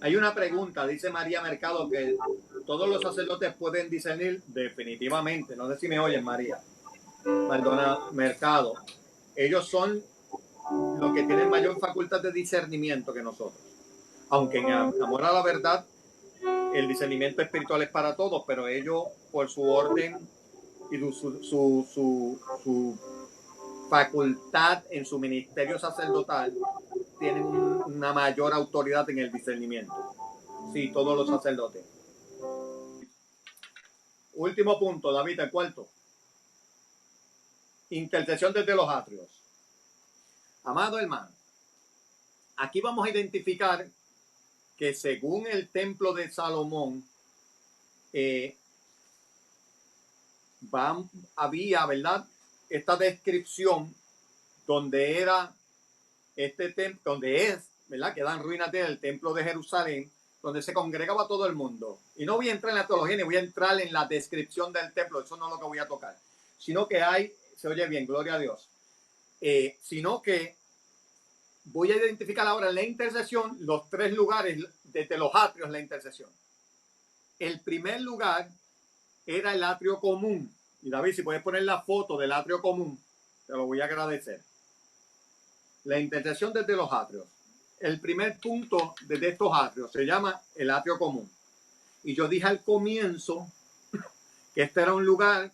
Hay una pregunta, dice María Mercado, que todos los sacerdotes pueden discernir. Definitivamente. No sé si me oyen, María Maldonado Mercado. Ellos son los que tienen mayor facultad de discernimiento que nosotros. Aunque en amor a la verdad, el discernimiento espiritual es para todos, pero ellos, por su orden y su facultad en su ministerio sacerdotal, tienen una mayor autoridad en el discernimiento. Sí, todos los sacerdotes. Último punto, David, el cuarto. Intercesión desde los atrios. Amado hermano, aquí vamos a identificar que según el templo de Salomón, había, ¿verdad?, esta descripción donde era este templo, donde es, ¿verdad?, quedan ruinas del templo de Jerusalén, donde se congregaba todo el mundo. Y no voy a entrar en la teología ni voy a entrar en la descripción del templo, eso no es lo que voy a tocar, sino que hay, se oye bien, gloria a Dios, sino que voy a identificar ahora en la intercesión los tres lugares desde los atrios, la intercesión. El primer lugar era el atrio común. Y David, si puedes poner la foto del atrio común, te lo voy a agradecer. La intercesión desde los atrios. El primer punto desde estos atrios se llama el atrio común. Y yo dije al comienzo que este era un lugar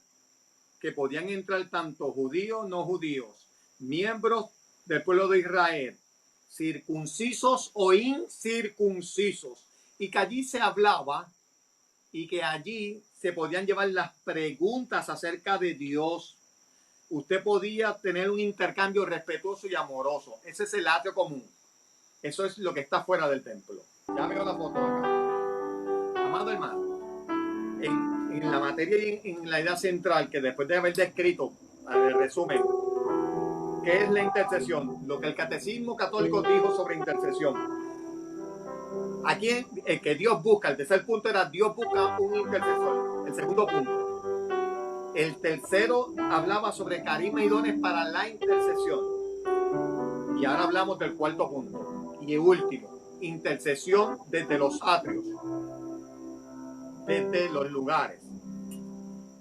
que podían entrar tanto judíos, no judíos, miembros del pueblo de Israel, circuncisos o incircuncisos, y que allí se hablaba y que allí se podían llevar las preguntas acerca de Dios. Usted podía tener un intercambio respetuoso y amoroso. Ese es el atrio común. Eso es lo que está fuera del templo. Ya veo la foto acá. Amado hermano, en la materia y en la idea central, que después de haber descrito, el resumen, ¿qué es la intercesión? Lo que el catecismo católico dijo sobre intercesión. Aquí el que Dios busca, el tercer punto era Dios busca un intercesor. El segundo punto. El tercero hablaba sobre carisma y dones para la intercesión. Y ahora hablamos del cuarto punto. Y el último, intercesión desde los atrios, desde los lugares.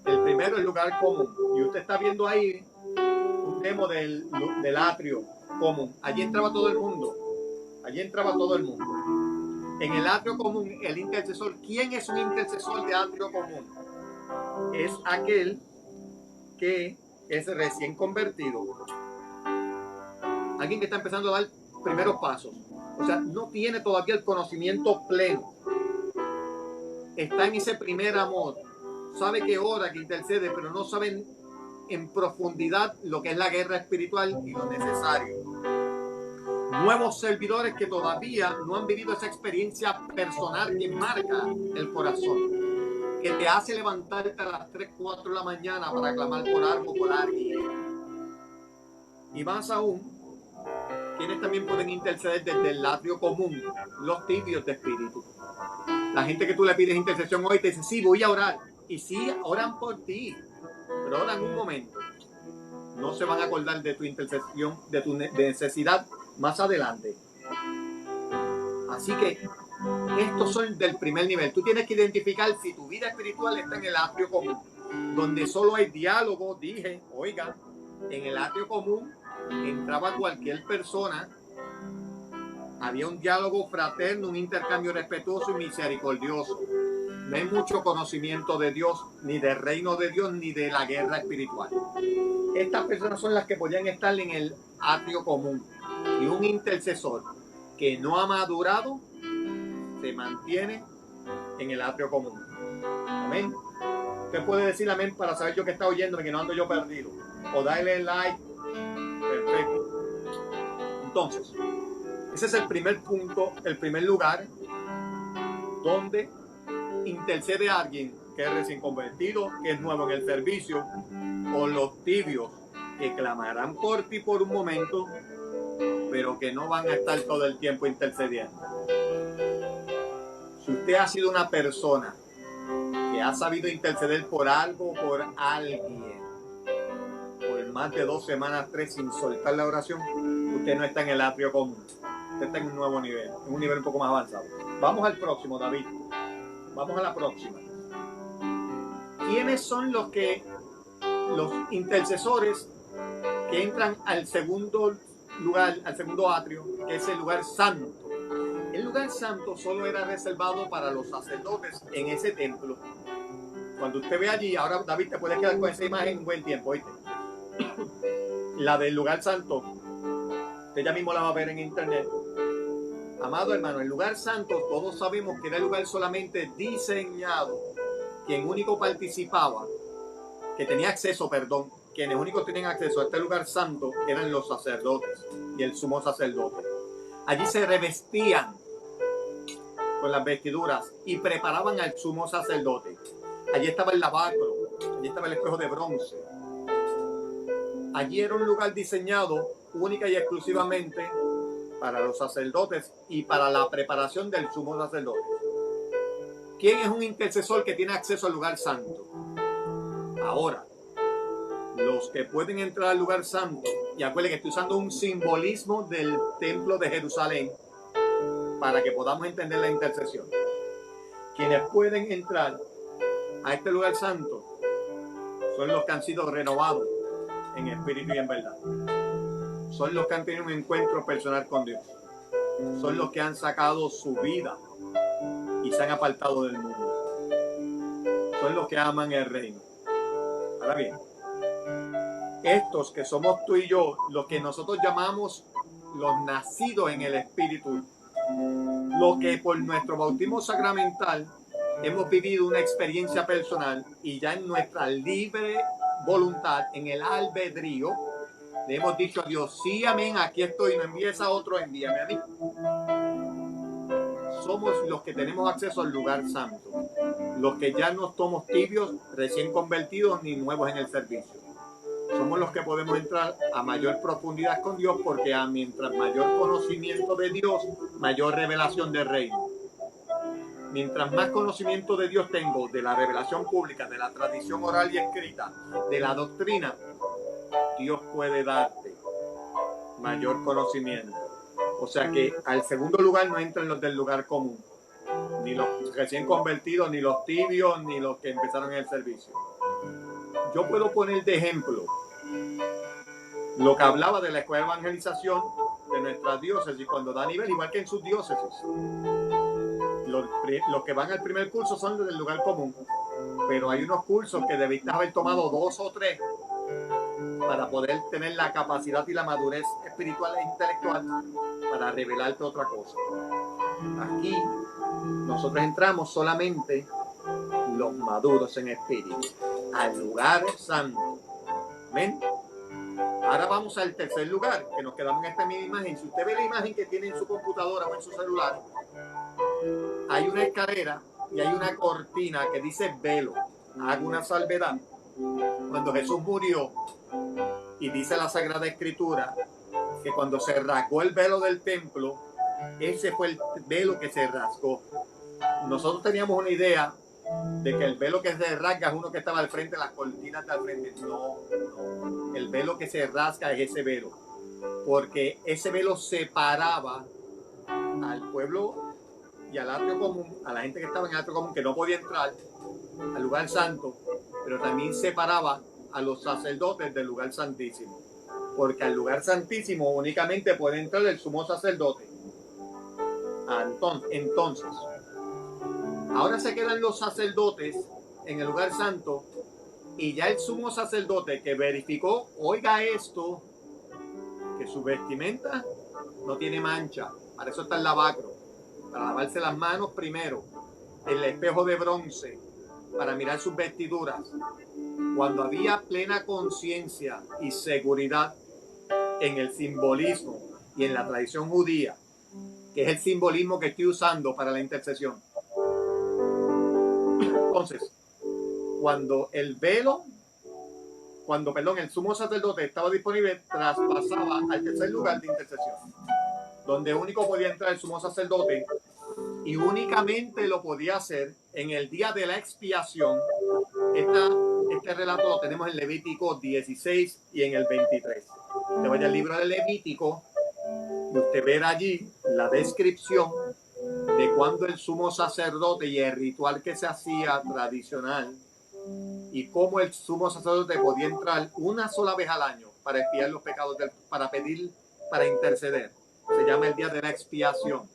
El primero es el lugar común. Y usted está viendo ahí un demo del atrio común. Allí entraba todo el mundo. Allí entraba todo el mundo. En el atrio común, el intercesor. ¿Quién es un intercesor de atrio común? Es aquel que es recién convertido. Alguien que está empezando a dar primeros pasos. O sea, no tiene todavía el conocimiento pleno. Está en ese primer amor. Sabe que ora, que intercede, pero no sabe en profundidad lo que es la guerra espiritual y lo necesario. nuevos servidores que todavía no han vivido esa experiencia personal que marca el corazón, que te hace levantarte a las 3, 4 de la mañana para clamar por algo, por alguien. Y más aún, quienes también pueden interceder desde el atrio común, los tibios de espíritu. La gente que tú le pides intercesión hoy te dice, sí, voy a orar. Y sí, oran por ti, pero oran un momento. No se van a acordar de tu intercesión, de tu necesidad más adelante. Así que estos son del primer nivel. Tú tienes que identificar si tu vida espiritual está en el atrio común, donde solo hay diálogo. Dije, oiga, en el atrio común entraba cualquier persona, había un diálogo fraterno, un intercambio respetuoso y misericordioso. No hay mucho conocimiento de Dios, ni del reino de Dios, ni de la guerra espiritual. Estas personas son las que podían estar en el atrio común. Y un intercesor que no ha madurado se mantiene en el atrio común. Amén. Usted puede decir amén para saber yo que está oyéndome, que no ando yo perdido. O darle like. Perfecto. Entonces, ese es el primer punto, el primer lugar donde intercede a alguien que es recién convertido, que es nuevo en el servicio, o los tibios que clamarán por ti por un momento, pero que no van a estar todo el tiempo intercediendo. Si usted ha sido una persona que ha sabido interceder por algo, por alguien, por más de 2 semanas, 3, sin soltar la oración, usted no está en el atrio común. Usted está en un nuevo nivel, en un nivel un poco más avanzado. Vamos al próximo, David. Vamos a la próxima. ¿Quiénes son los intercesores que entran al segundo lugar, al segundo atrio, que es el lugar santo? El lugar santo solo era reservado para los sacerdotes en ese templo. Cuando usted ve allí, ahora David te puede quedar con esa imagen un buen tiempo, ¿oíste? La del lugar santo, usted ya mismo la va a ver en internet. Amado hermano, el lugar santo todos sabemos que era el lugar solamente diseñado, quien único participaba, que tenía acceso, perdón, quienes únicos tenían acceso a este lugar santo eran los sacerdotes y el sumo sacerdote. Allí se revestían con las vestiduras y preparaban al sumo sacerdote. Allí estaba el lavacro, allí estaba el espejo de bronce. Allí era un lugar diseñado única y exclusivamente para los sacerdotes y para la preparación del sumo sacerdote. ¿Quién es un intercesor que tiene acceso al lugar santo? Ahora, los que pueden entrar al lugar santo, y acuérdense que estoy usando un simbolismo del templo de Jerusalén para que podamos entender la intercesión. Quienes pueden entrar a este lugar santo son los que han sido renovados en espíritu y en verdad. Son los que han tenido un encuentro personal con Dios. Son los que han sacado su vida y se han apartado del mundo. Son los que aman el reino. Ahora bien, estos que somos tú y yo, los que nosotros llamamos los nacidos en el Espíritu, los que por nuestro bautismo sacramental hemos vivido una experiencia personal y ya en nuestra libre voluntad, en el albedrío, le hemos dicho a Dios, sí, amén, aquí estoy, no envíes a otro, envíame a mí. Somos los que tenemos acceso al lugar santo, los que ya no somos tibios, recién convertidos, ni nuevos en el servicio. Somos los que podemos entrar a mayor profundidad con Dios, porque mientras mayor conocimiento de Dios, mayor revelación del reino. Mientras más conocimiento de Dios tengo, de la revelación pública, de la tradición oral y escrita, de la doctrina, Dios puede darte mayor conocimiento. O sea que al segundo lugar no entran los del lugar común, ni los recién convertidos, ni los tibios, ni los que empezaron en el servicio. Yo puedo poner de ejemplo lo que hablaba de la escuela de evangelización de nuestras diócesis cuando da nivel, igual que en sus diócesis. Los que van al primer curso son los del lugar común, pero hay unos cursos que debiste haber tomado 2 o 3 para poder tener la capacidad y la madurez espiritual e intelectual para revelarte otra cosa. Aquí nosotros entramos solamente los maduros en espíritu al lugar santo. Amén. Ahora vamos al tercer lugar, que nos quedamos en esta misma imagen. Si usted ve la imagen que tiene en su computadora o en su celular, hay una escalera y hay una cortina que dice velo. Hago una salvedad. Cuando Jesús murió, y dice la Sagrada Escritura, que cuando se rasgó el velo del templo, ese fue el velo que se rasgó. Nosotros teníamos una idea de que el velo que se rasga es uno que estaba al frente, las cortinas de al frente. No, no. El velo que se rasga es ese velo, porque ese velo separaba al pueblo y al atrio común, a la gente que estaba en el atrio común, que no podía entrar al lugar santo, pero también separaba a los sacerdotes del lugar santísimo, porque al lugar santísimo únicamente puede entrar el sumo sacerdote. Entonces, ahora se quedan los sacerdotes en el lugar santo, y ya el sumo sacerdote que verificó, oiga esto, que su vestimenta no tiene mancha, para eso está el lavacro, para lavarse las manos primero, el espejo de bronce, para mirar sus vestiduras. Cuando había plena conciencia y seguridad en el simbolismo y en la tradición judía, que es el simbolismo que estoy usando para la intercesión. Entonces, cuando el sumo sacerdote estaba disponible, traspasaba al tercer lugar de intercesión, donde único podía entrar el sumo sacerdote, y únicamente lo podía hacer en el día de la expiación. Este relato lo tenemos en Levítico 16 y en el 23. Usted vaya al libro de Levítico y usted verá allí la descripción de cuando el sumo sacerdote y el ritual que se hacía tradicional, y cómo el sumo sacerdote podía entrar una sola vez al año para expiar los pecados, para pedir, para interceder. Se llama el día de la expiación.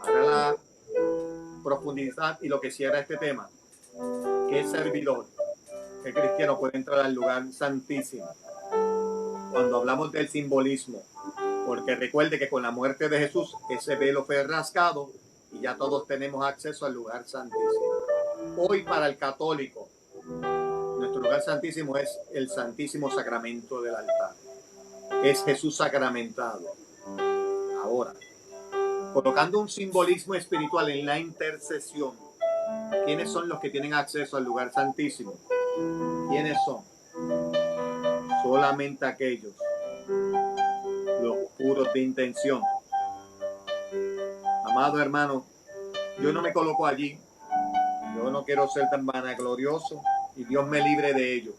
Para la profundidad y lo que cierra este tema, ¿qué servidor, qué cristiano puede entrar al lugar santísimo? Cuando hablamos del simbolismo, porque recuerde que con la muerte de Jesús ese velo fue rasgado y ya todos tenemos acceso al lugar santísimo. Hoy para el católico, nuestro lugar santísimo es el Santísimo Sacramento del altar. Es Jesús sacramentado. Ahora, colocando un simbolismo espiritual en la intercesión, ¿quiénes son los que tienen acceso al lugar santísimo? ¿Quiénes son? Solamente aquellos, los puros de intención. Amado hermano, yo no me coloco allí. Yo no quiero ser tan vanaglorioso y Dios me libre de ello.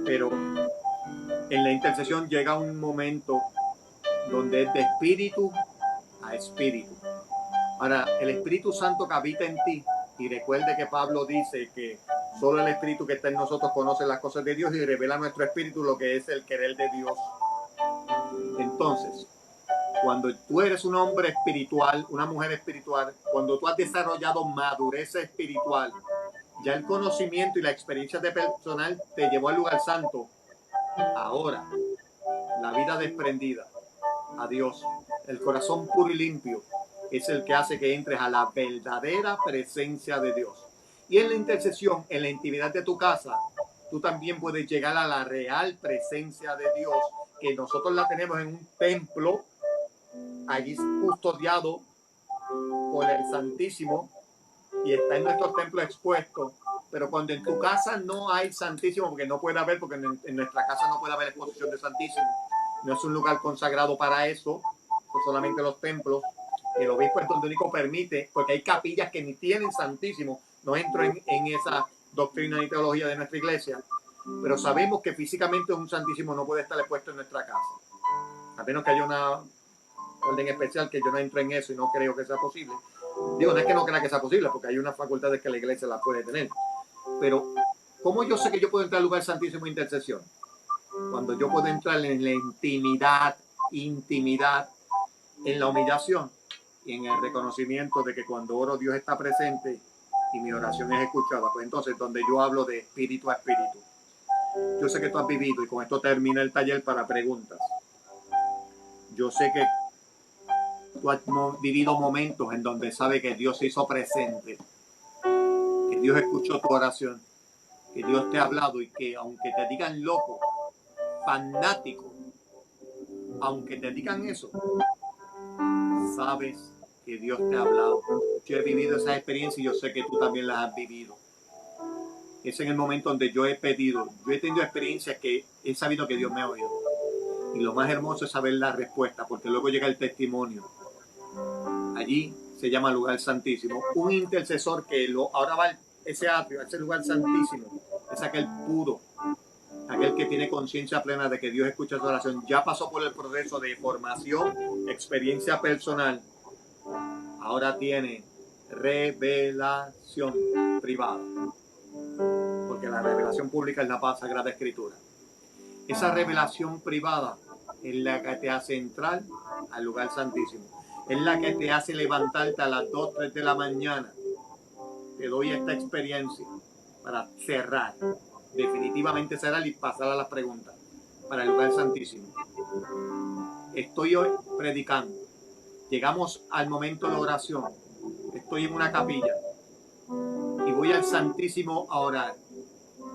Pero en la intercesión llega un momento donde es de espíritu a espíritu. Ahora, el Espíritu Santo que habita en ti, y recuerde que Pablo dice que solo el Espíritu que está en nosotros conoce las cosas de Dios y revela a nuestro espíritu lo que es el querer de Dios. Entonces, cuando tú eres un hombre espiritual, una mujer espiritual, cuando tú has desarrollado madurez espiritual, ya el conocimiento y la experiencia de personal te llevó al lugar santo. Ahora, la vida desprendida a Dios, el corazón puro y limpio, es el que hace que entres a la verdadera presencia de Dios. Y en la intercesión, en la intimidad de tu casa, tú también puedes llegar a la real presencia de Dios, que nosotros la tenemos en un templo, allí custodiado por el Santísimo, y está en nuestros templos expuesto. Pero cuando en tu casa no hay Santísimo, porque no puede haber, porque en nuestra casa no puede haber exposición de Santísimo, no es un lugar consagrado para eso, son solamente los templos. El obispo es donde único permite, porque hay capillas que ni tienen Santísimo. No entro en esa doctrina y teología de nuestra iglesia, pero sabemos que físicamente un Santísimo no puede estar expuesto en nuestra casa, a menos que haya una orden especial, que yo no entro en eso y no creo que sea posible. Digo, no es que no crea que sea posible, porque hay unas facultades que la iglesia las puede tener. Pero, ¿cómo yo sé que yo puedo entrar al lugar santísimo de intercesión? Cuando yo puedo entrar en la intimidad, en la humillación y en el reconocimiento de que cuando oro Dios está presente y mi oración es escuchada. Pues entonces, donde yo hablo de espíritu a espíritu. Yo sé que tú has vivido, y con esto termina el taller para preguntas. Yo sé que tú has vivido momentos en donde sabe que Dios se hizo presente, que Dios escuchó tu oración, que Dios te ha hablado, y que aunque te digan loco, fanático, aunque te digan eso, sabes que Dios te ha hablado. Yo he vivido esa experiencia y yo sé que tú también las has vivido. Es en el momento donde yo he tenido experiencias que he sabido que Dios me ha oído. Y lo más hermoso es saber la respuesta, porque luego llega el testimonio. Allí se llama lugar santísimo. Un intercesor que ahora va a ese atrio, a ese lugar santísimo, es aquel puro, aquel que tiene conciencia plena de que Dios escucha su oración. Ya pasó por el proceso de formación, experiencia personal. Ahora tiene revelación privada. Porque la revelación pública es la paz sagrada escritura. Esa revelación privada es la que te hace entrar al lugar santísimo. Es la que te hace levantarte a las 2, 3 de la mañana. Te doy esta experiencia para cerrar, definitivamente cerrar y pasar a las preguntas para el lugar santísimo. Estoy hoy predicando. Llegamos al momento de oración. Estoy en una capilla y voy al Santísimo a orar.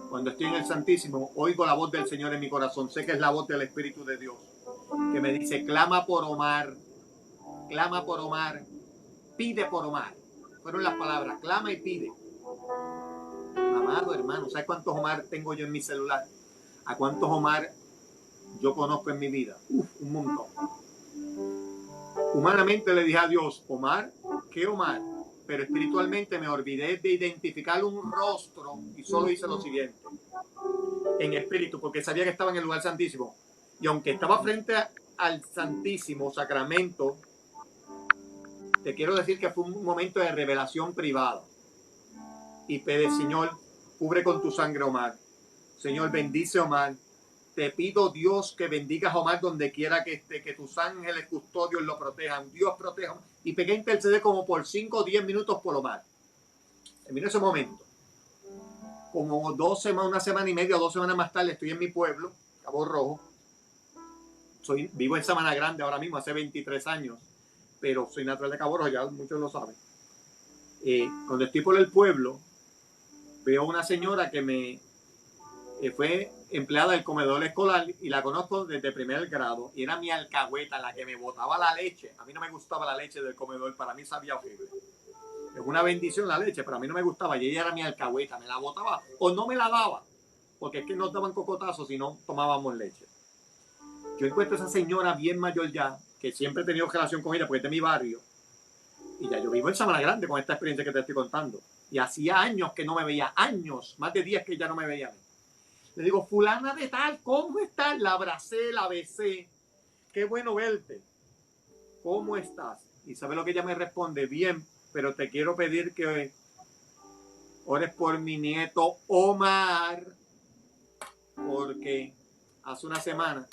Cuando estoy en el Santísimo, oigo la voz del Señor en mi corazón. Sé que es la voz del Espíritu de Dios, que me dice, clama por Omar, pide por Omar. Fueron las palabras, clama y pide. Amado hermano, ¿sabes cuántos Omar tengo yo en mi celular? ¿A cuántos Omar yo conozco en mi vida? Un montón. Humanamente le dije a Dios, Omar, ¿qué Omar? Pero espiritualmente me olvidé de identificar un rostro y solo hice lo siguiente. En espíritu, porque sabía que estaba en el lugar santísimo. Y aunque estaba frente al Santísimo Sacramento, te quiero decir que fue un momento de revelación privada. Y pedí, Señor, cubre con tu sangre Omar. Señor, bendice Omar. Te pido, Dios, que bendigas a Omar donde quiera que esté, que tus ángeles custodios lo protejan. Dios proteja. Y pegué a interceder como por 5 o 10 minutos por Omar. En ese momento, como una semana y media o 2 semanas más tarde, estoy en mi pueblo, Cabo Rojo. Vivo en Sabana Grande ahora mismo, hace 23 años, pero soy natural de Cabo Rojo, ya muchos lo saben. Cuando estoy por el pueblo, veo una señora que fue empleada del comedor escolar y la conozco desde primer grado y era mi alcahueta, la que me botaba la leche. A mí no me gustaba la leche del comedor, para mí sabía horrible. Es una bendición la leche, pero a mí no me gustaba y ella era mi alcahueta, me la botaba o no me la daba, porque es que nos daban cocotazos si no tomábamos leche. Yo encuentro a esa señora bien mayor ya, que siempre he tenido relación con ella porque es de mi barrio, y ya yo vivo en Sabana Grande con esta experiencia que te estoy contando, y hacía años que no me veía, años, más de 10 que ya no me veía a mí. Le digo, fulana de tal, ¿cómo estás? La abracé, la besé, qué bueno verte, ¿cómo estás? Y ¿sabe lo que ella me responde? Bien, pero te quiero pedir que ores por mi nieto Omar, porque hace una semana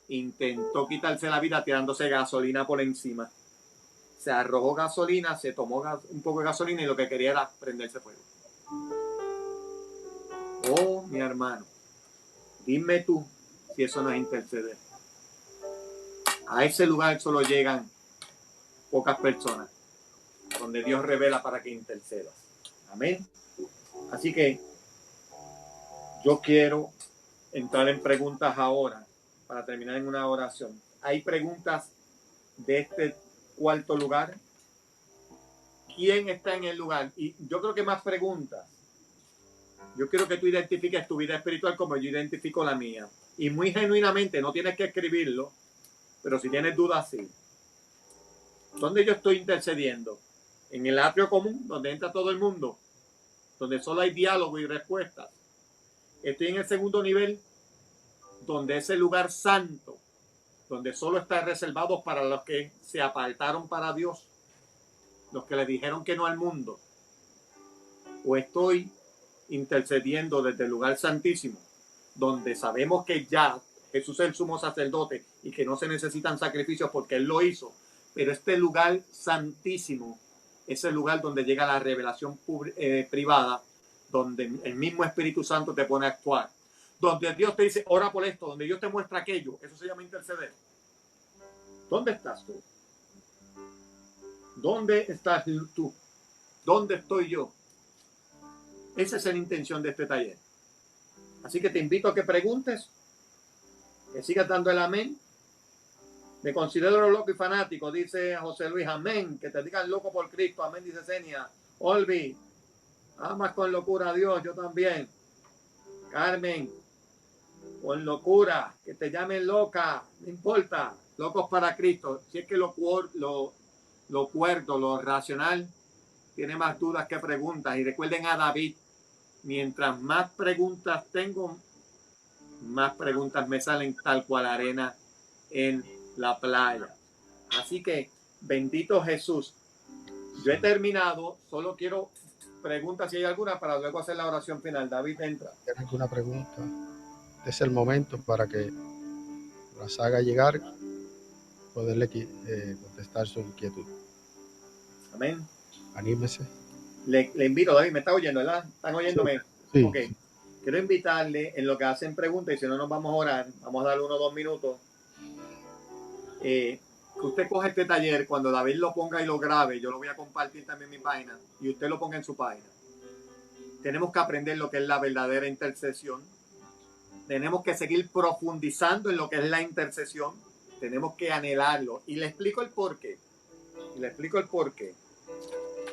intentó quitarse la vida tirándose gasolina por encima. Se arrojó gasolina, se tomó un poco de gasolina y lo que quería era prenderse fuego. Oh, mi hermano, dime tú si eso no es interceder. A ese lugar solo llegan pocas personas, donde Dios revela para que intercedas. Amén. Así que yo quiero entrar en preguntas ahora para terminar en una oración. Hay preguntas de este cuarto lugar. ¿Quién está en el lugar? Y yo creo que más preguntas. Yo quiero que tú identifiques tu vida espiritual como yo identifico la mía. Y muy genuinamente, no tienes que escribirlo, pero si tienes dudas, sí. ¿Dónde yo estoy intercediendo? En el atrio común, donde entra todo el mundo, donde solo hay diálogo y respuestas. Estoy en el segundo nivel, donde es el lugar santo, donde solo está reservado para los que se apartaron para Dios, los que le dijeron que no al mundo. O estoy intercediendo desde el lugar santísimo, donde sabemos que ya Jesús es el sumo sacerdote y que no se necesitan sacrificios porque Él lo hizo, pero este lugar santísimo es el lugar donde llega la revelación privada, donde el mismo Espíritu Santo te pone a actuar, donde Dios te dice, ora por esto, donde Dios te muestra aquello. Eso se llama interceder. ¿Dónde estás tú? ¿Dónde estás tú? ¿Dónde estoy yo? Esa es la intención de este taller. Así que te invito a que preguntes, que sigas dando el amén. Me considero loco y fanático, dice José Luis, amén. Que te digan loco por Cristo, amén, dice Senia. Olvi, amas con locura a Dios, yo también. Carmen, con locura, que te llamen loca, no importa, locos para Cristo. Si es que lo cuerdo, lo racional, tiene más dudas que preguntas. Y recuerden a David, mientras más preguntas tengo, más preguntas me salen tal cual arena en la playa. Así que, bendito Jesús. Yo he terminado, solo quiero preguntas si hay alguna para luego hacer la oración final. David, entra. ¿Tienes alguna pregunta? Este es el momento para que las haga llegar, poderle contestar su inquietud. Amén. Anímese. Le invito, David, me está oyendo, ¿verdad? ¿Están oyéndome? Sí. Ok. Quiero invitarle en lo que hacen preguntas y si no nos vamos a orar, vamos a darle 1 o 2 minutos. Que usted coge este taller, cuando David lo ponga y lo grabe, yo lo voy a compartir también en mi página y usted lo ponga en su página. Tenemos que aprender lo que es la verdadera intercesión. Tenemos que seguir profundizando en lo que es la intercesión. Tenemos que anhelarlo. Y le explico el porqué.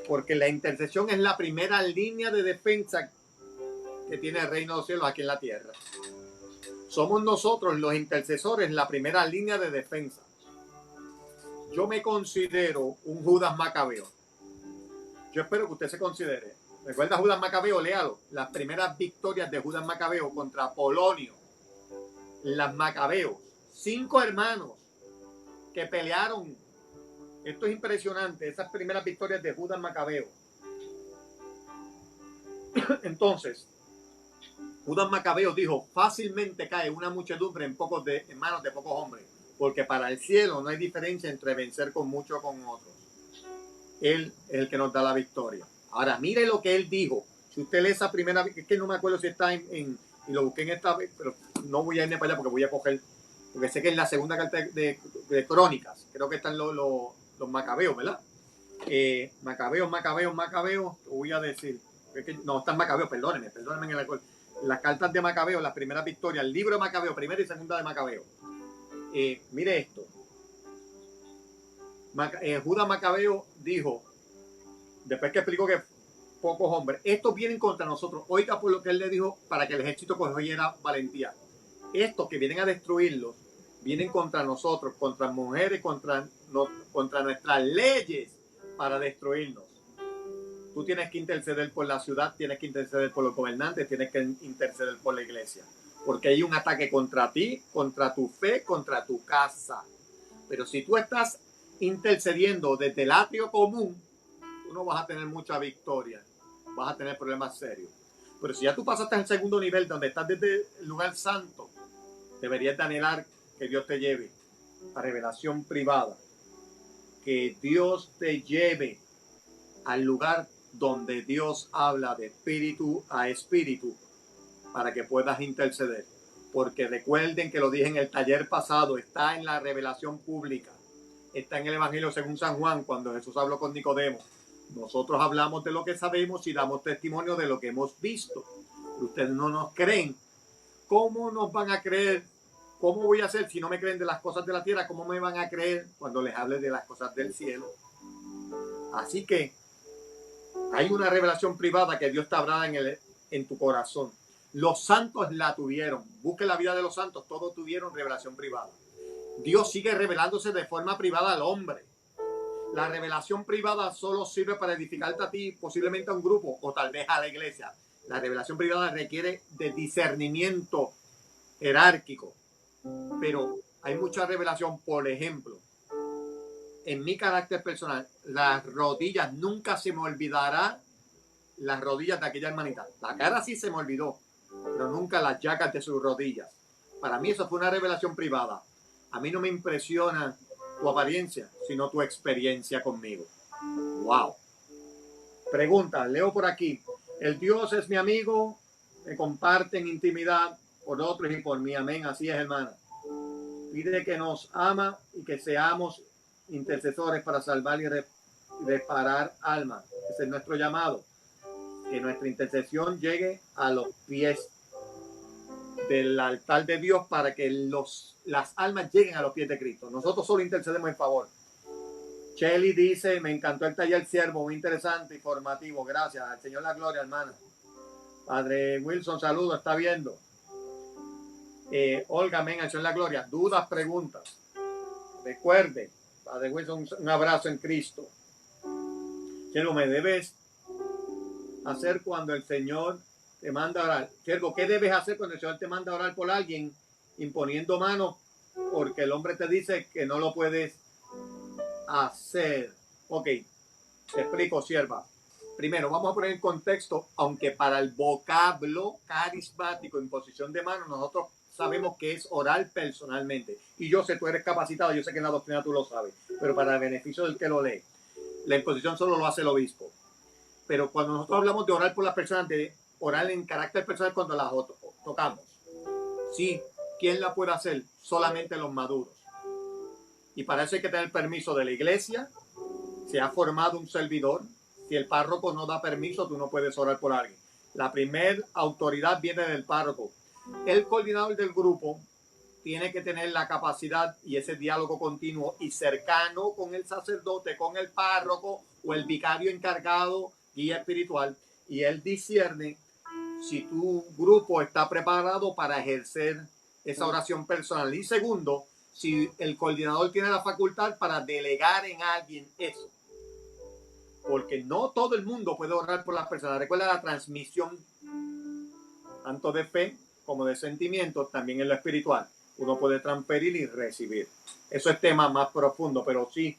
Porque la intercesión es la primera línea de defensa que tiene el reino de los cielos aquí en la tierra. Somos nosotros los intercesores la primera línea de defensa. Yo me considero un Judas Macabeo. Yo espero que usted se considere. ¿Recuerda Judas Macabeo? Léalo. Las primeras victorias de Judas Macabeo contra Polonio. Las Macabeos. 5 hermanos que pelearon. Esto es impresionante. Esas primeras victorias de Judas Macabeo. Entonces, Judas Macabeo dijo, fácilmente cae una muchedumbre en manos de pocos hombres. Porque para el cielo no hay diferencia entre vencer con muchos o con otros. Él es el que nos da la victoria. Ahora, mire lo que él dijo. Si usted lee esa primera, es que no me acuerdo si está y lo busqué en esta vez, pero no voy a irme para allá porque voy a coger, porque sé que es la segunda carta de Crónicas. Creo que están los Macabeos, ¿verdad? Macabeos, voy a decir. No, están Macabeos, perdónenme en el acuerdo. Las cartas de Macabeo, las primeras victorias, el libro de Macabeo, primera y segunda de Macabeo. Mire esto. Judas Macabeo dijo, después que explicó que pocos hombres, estos vienen contra nosotros. Oiga por lo que él le dijo para que el ejército cogiera valentía. Estos que vienen a destruirlos, vienen contra nosotros, contra mujeres, contra nuestras leyes para destruirnos. Tú tienes que interceder por la ciudad, tienes que interceder por los gobernantes, tienes que interceder por la iglesia. Porque hay un ataque contra ti, contra tu fe, contra tu casa. Pero si tú estás intercediendo desde el atrio común, tú no vas a tener mucha victoria. Vas a tener problemas serios. Pero si ya tú pasaste al segundo nivel, donde estás desde el lugar santo, deberías de anhelar que Dios te lleve a revelación privada. Que Dios te lleve al lugar donde Dios habla de espíritu a espíritu para que puedas interceder. Porque recuerden que lo dije en el taller pasado, está en la revelación pública, está en el Evangelio según San Juan, cuando Jesús habló con Nicodemo. Nosotros hablamos de lo que sabemos y damos testimonio de lo que hemos visto. Ustedes no nos creen. ¿Cómo nos van a creer? ¿Cómo voy a hacer si no me creen de las cosas de la tierra? ¿Cómo me van a creer cuando les hable de las cosas del cielo? Así que hay una revelación privada que Dios está hablando en tu corazón. Los santos la tuvieron. Busque la vida de los santos. Todos tuvieron revelación privada. Dios sigue revelándose de forma privada al hombre. La revelación privada solo sirve para edificarte a ti, posiblemente a un grupo o tal vez a la iglesia. La revelación privada requiere de discernimiento jerárquico. Pero hay mucha revelación. Por ejemplo, en mi carácter personal, las rodillas, nunca se me olvidará las rodillas de aquella hermanita. La cara sí se me olvidó, pero nunca las llagas de sus rodillas. Para mí eso fue una revelación privada. A mí no me impresiona tu apariencia, sino tu experiencia conmigo. Wow. Pregunta, leo por aquí. El Dios es mi amigo, me comparten intimidad por otros y por mí. Amén. Así es, hermana. Pide que nos ama y que seamos intercesores para salvar y reparar almas. Ese es nuestro llamado. Que nuestra intercesión llegue a los pies del altar de Dios para que las almas lleguen a los pies de Cristo. Nosotros solo intercedemos en favor. Shelly dice, me encantó el taller siervo, muy interesante, informativo. Gracias. Al Señor la gloria, hermana. Padre Wilson, saludo, está viendo. Olga, amén, al Señor la gloria. Dudas, preguntas. Recuerde, Padre Wilson, un abrazo en Cristo. Siervo, me debes hacer cuando el Señor te manda a orar. Siervo, ¿qué debes hacer cuando el Señor te manda a orar por alguien imponiendo manos? Porque el hombre te dice que no lo puedes hacer. Ok, te explico, sierva. Primero, vamos a poner en contexto, aunque para el vocablo carismático, imposición de manos, nosotros sabemos que es orar personalmente. Y yo sé, tú eres capacitado, yo sé que en la doctrina tú lo sabes, pero para el beneficio del que lo lee, la imposición solo lo hace el obispo. Pero cuando nosotros hablamos de orar por las personas, de orar en carácter personal cuando las tocamos, sí, ¿quién la puede hacer? Solamente los maduros. Y para eso hay que tener permiso de la iglesia. Se ha formado un servidor. Si el párroco no da permiso, tú no puedes orar por alguien. La primera autoridad viene del párroco. El coordinador del grupo tiene que tener la capacidad y ese diálogo continuo y cercano con el sacerdote, con el párroco o el vicario encargado, guía espiritual, y él discierne si tu grupo está preparado para ejercer esa oración personal. Y segundo, si el coordinador tiene la facultad para delegar en alguien eso. Porque no todo el mundo puede orar por las personas. Recuerda la transmisión tanto de fe como de sentimientos, también en lo espiritual. Uno puede transferir y recibir. Eso es tema más profundo, pero sí,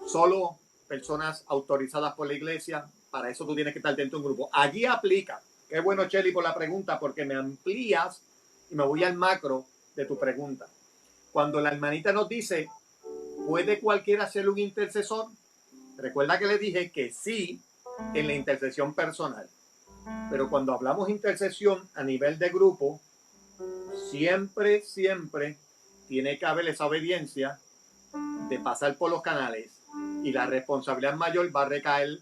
solo personas autorizadas por la iglesia, para eso tú tienes que estar dentro de un grupo. Allí aplica. Qué bueno, Shelly, por la pregunta, porque me amplías y me voy al macro de tu pregunta. Cuando la hermanita nos dice, ¿puede cualquiera ser un intercesor? Recuerda que le dije que sí en la intercesión personal. Pero cuando hablamos de intercesión a nivel de grupo, siempre tiene que haber esa obediencia de pasar por los canales y la responsabilidad mayor va a recaer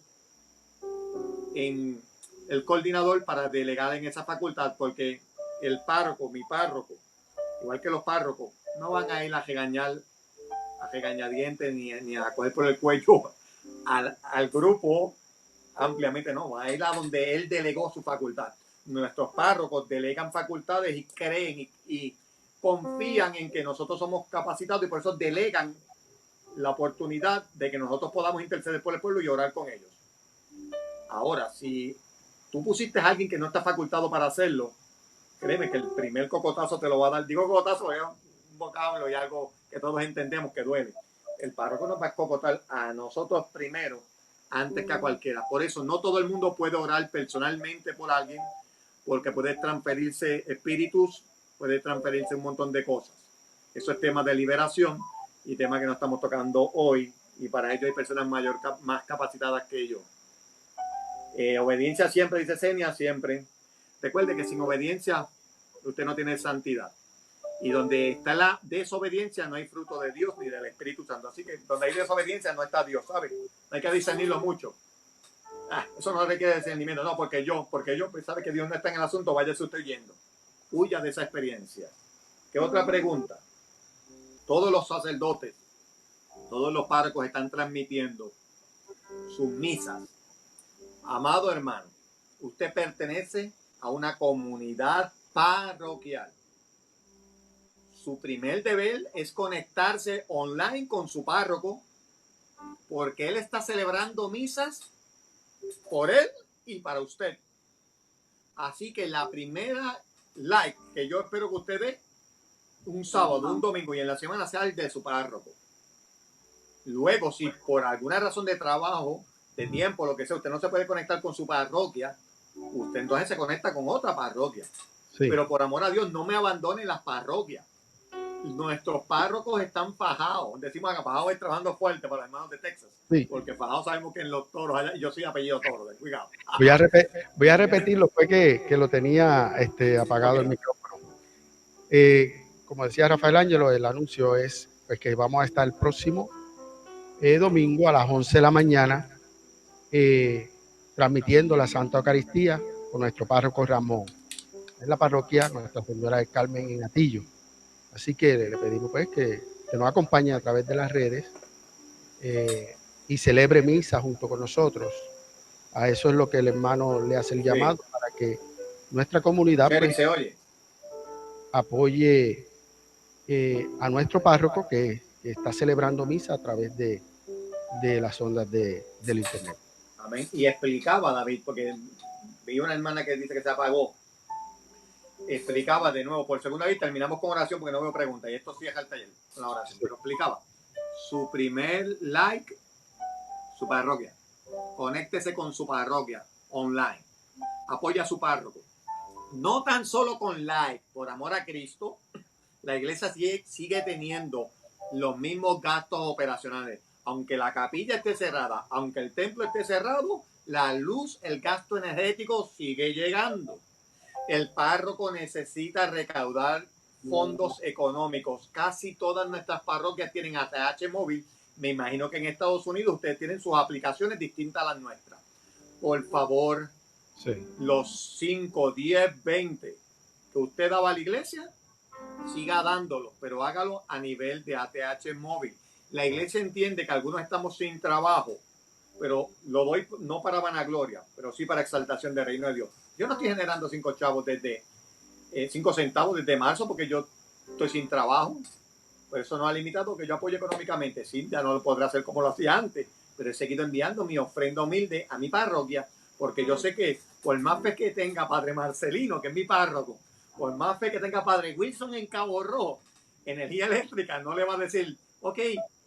en el coordinador para delegar en esa facultad, porque el párroco, mi párroco, igual que los párrocos, no van a ir a regañadientes ni a coger por el cuello al grupo ampliamente, no, va a ir a donde él delegó su facultad. Nuestros párrocos delegan facultades y creen y confían en que nosotros somos capacitados y por eso delegan la oportunidad de que nosotros podamos interceder por el pueblo y orar con ellos. Ahora, si tú pusiste a alguien que no está facultado para hacerlo, créeme que el primer cocotazo te lo va a dar. Digo cocotazo, es un vocablo y algo que todos entendemos que duele. El párroco nos va a cocotar a nosotros primero antes que a cualquiera. Por eso no todo el mundo puede orar personalmente por alguien, porque puede transferirse espíritus, puede transferirse un montón de cosas. Eso es tema de liberación y tema que no estamos tocando hoy, y para ello hay personas más capacitadas que yo. Obediencia siempre, dice Senia, siempre. Recuerde que sin obediencia usted no tiene santidad. Y donde está la desobediencia no hay fruto de Dios ni del Espíritu Santo. Así que donde hay desobediencia no está Dios, ¿sabe? No hay que discernirlo mucho. Eso no requiere discernimiento. No, porque yo pues sabe que Dios no está en el asunto, váyase usted yendo. Huya de esa experiencia. ¿Qué otra pregunta? Todos los sacerdotes, todos los párrocos están transmitiendo sus misas. Amado hermano, usted pertenece a una comunidad parroquial. Su primer deber es conectarse online con su párroco, porque él está celebrando misas por él y para usted. Así que la primera like que yo espero que usted dé un sábado, un domingo y en la semana sea el de su párroco. Luego, si por alguna razón de trabajo, de tiempo, lo que sea, usted no se puede conectar con su parroquia, usted entonces se conecta con otra parroquia. Sí. Pero por amor a Dios, no me abandone las parroquias. Nuestros párrocos están fajados. Decimos que fajados es trabajando fuerte para los hermanos de Texas. Sí. Porque fajados sabemos que en los toros, yo soy apellido Toro, cuidado. Voy a repetirlo, fue que lo tenía apagado el micrófono. Como decía Rafael Ángelo, el anuncio es pues, que vamos a estar el próximo domingo a las 11 de la mañana transmitiendo la Santa Eucaristía con nuestro párroco Ramón. en la parroquia Nuestra Señora del Carmen en Atillo. Así que le pedimos pues que nos acompañe a través de las redes y celebre misa junto con nosotros. A eso es lo que el hermano le hace el llamado, para que nuestra comunidad pues, apoye a nuestro párroco que está celebrando misa a través de las ondas del internet. Amén. Y explicaba, David, porque vi una hermana que dice que se apagó. Explicaba de nuevo, por segunda vez, terminamos con oración porque no veo preguntas, y esto sí es el taller, con la oración, pero explicaba, su primer like, su parroquia, conéctese con su parroquia online, apoya a su párroco, no tan solo con like, por amor a Cristo, la iglesia sigue teniendo los mismos gastos operacionales, aunque la capilla esté cerrada, aunque el templo esté cerrado, la luz, el gasto energético sigue llegando. El párroco necesita recaudar fondos económicos. Casi todas nuestras parroquias tienen ATH móvil. Me imagino que en Estados Unidos ustedes tienen sus aplicaciones distintas a las nuestras. Por favor, los 5, 10, 20 que usted daba a la iglesia, siga dándolo, pero hágalo a nivel de ATH móvil. La iglesia entiende que algunos estamos sin trabajo, pero lo doy no para vanagloria, pero sí para exaltación del reino de Dios. Yo no estoy generando 5 centavos desde marzo porque yo estoy sin trabajo. Por eso no ha limitado que yo apoyo económicamente. Sí, ya no lo podré hacer como lo hacía antes, pero he seguido enviando mi ofrenda humilde a mi parroquia, porque yo sé que por más fe que tenga Padre Marcelino, que es mi párroco, por más fe que tenga Padre Wilson en Cabo Rojo, Energía Eléctrica no le va a decir, ok,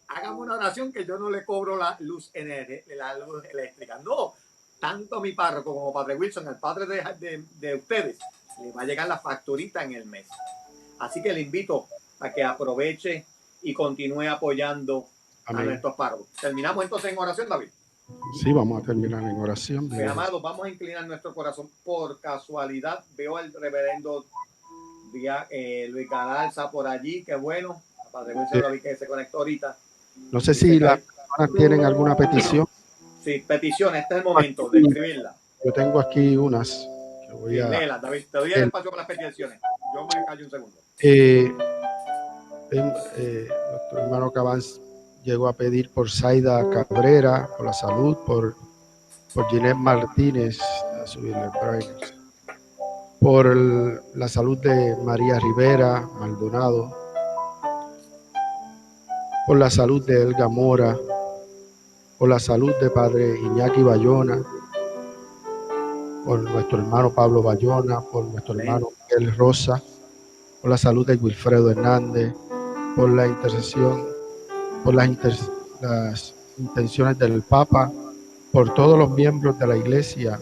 hágame una oración que yo no le cobro la luz eléctrica. No, tanto mi párroco como Padre Wilson, el padre de ustedes, le va a llegar la facturita en el mes. Así que le invito a que aproveche y continúe apoyando a nuestros párrocos. ¿Terminamos entonces en oración, David? Sí, vamos a terminar en oración. Pues, amados, vamos a inclinar nuestro corazón. Por casualidad, veo al reverendo Luis Galarza por allí, qué bueno. Padre Wilson, David, que se conectó ahorita. No sé si las personas tienen alguna petición. Sí, petición, este es el momento de escribirla. Yo tengo aquí unas que voy a... Léela, David, te doy el espacio para las peticiones. Yo me callo un segundo. Nuestro hermano Cabán llegó a pedir por Zaida Cabrera, por la salud, por Ginette Martínez, a subir el braille, por la salud de María Rivera Maldonado, por la salud de Elga Mora, por la salud de Padre Iñaki Bayona, por nuestro hermano Pablo Bayona, por nuestro hermano Miguel Rosa, por la salud de Wilfredo Hernández, por la intercesión, por las intenciones del Papa, por todos los miembros de la iglesia,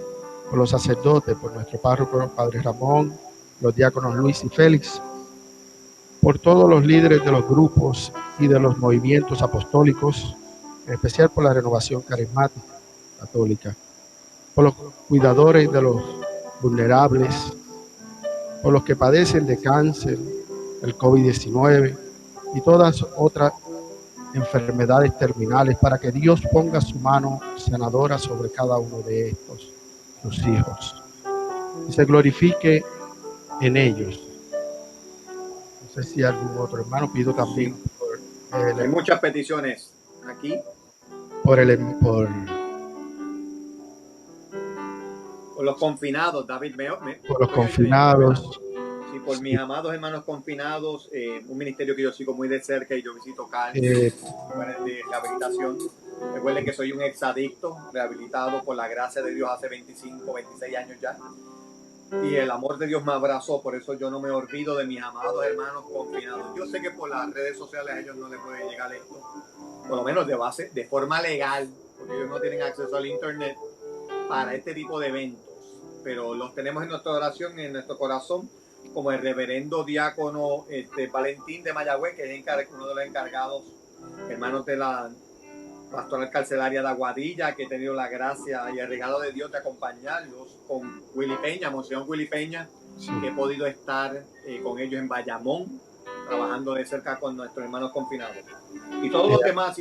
por los sacerdotes, por nuestro párroco Padre Ramón, los diáconos Luis y Félix, por todos los líderes de los grupos y de los movimientos apostólicos, en especial por la renovación carismática católica, por los cuidadores de los vulnerables, por los que padecen de cáncer, el COVID-19 y todas otras enfermedades terminales, para que Dios ponga su mano sanadora sobre cada uno de estos, sus hijos, y se glorifique en ellos. No sé si algún otro hermano, pido también hay muchas peticiones aquí. Por los confinados, David, por los confinados. Sí, por mis amados hermanos confinados, un ministerio que yo sigo muy de cerca y yo visito cárceles de rehabilitación. Recuerden que soy un exadicto, rehabilitado por la gracia de Dios hace 25, 26 años ya. Y el amor de Dios me abrazó, por eso yo no me olvido de mis amados hermanos confinados. Yo sé que por las redes sociales a ellos no les puede llegar esto, por lo menos de forma legal, porque ellos no tienen acceso al internet para este tipo de eventos, pero los tenemos en nuestra oración, en nuestro corazón, como el reverendo diácono Valentín de Mayagüez, que es uno de los encargados, hermanos de la pastoral carcelaria de Aguadilla, que he tenido la gracia y el regalo de Dios de acompañarlos, con Willy Peña, Monseñor Willy Peña, que he podido estar con ellos en Bayamón, trabajando de cerca con nuestros hermanos confinados. Y todos los demás,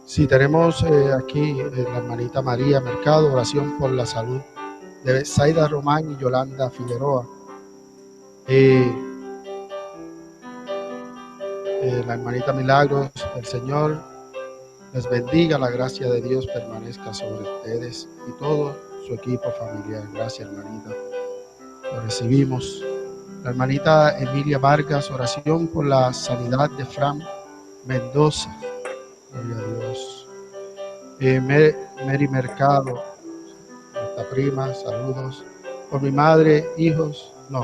Sí, tenemos aquí la hermanita María Mercado, oración por la salud de Zaida Román y Yolanda Figueroa. La hermanita Milagros, el Señor les bendiga, la gracia de Dios permanezca sobre ustedes y todo su equipo familiar. Gracias, hermanita. Lo recibimos. La hermanita Emilia Vargas, oración por la sanidad de Fran Mendoza. Gloria a Dios. Mary Mercado, nuestra prima, saludos. Por mi madre, hijos, no.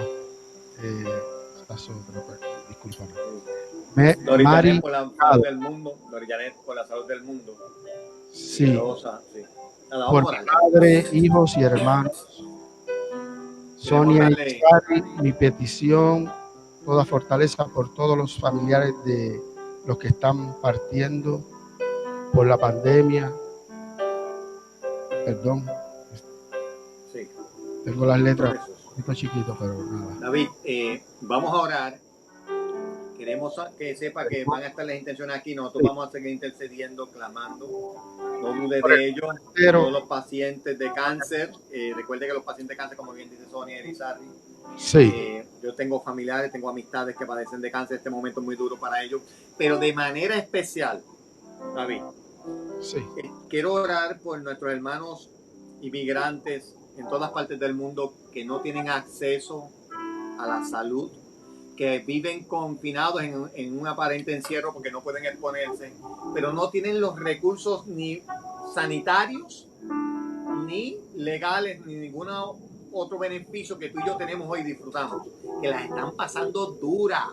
Discúlpame. Mari por la salud del mundo. Janet por la salud del mundo. Sí. Rosa, sí. Nada, por mi madre, hijos y hermanos. Sonia y Chari, mi petición, toda fortaleza por todos los familiares de los que están partiendo por la pandemia. Perdón. Sí. Tengo las letras un poquito chiquitos, pero nada. David, vamos a orar. Queremos que sepa que van a estar las intenciones aquí. Nosotros vamos a seguir intercediendo, clamando. No dude de ello. Todos los pacientes de cáncer. Recuerde que los pacientes de cáncer, como bien dice Sonia Erizarri, sí. Yo tengo familiares, tengo amistades que padecen de cáncer. Este momento es muy duro para ellos. Pero de manera especial, David, sí. Quiero orar por nuestros hermanos inmigrantes en todas partes del mundo que no tienen acceso a la salud, que viven confinados en un aparente encierro porque no pueden exponerse, pero no tienen los recursos ni sanitarios, ni legales, ni ningún otro beneficio que tú y yo tenemos hoy y disfrutamos, que las están pasando duras,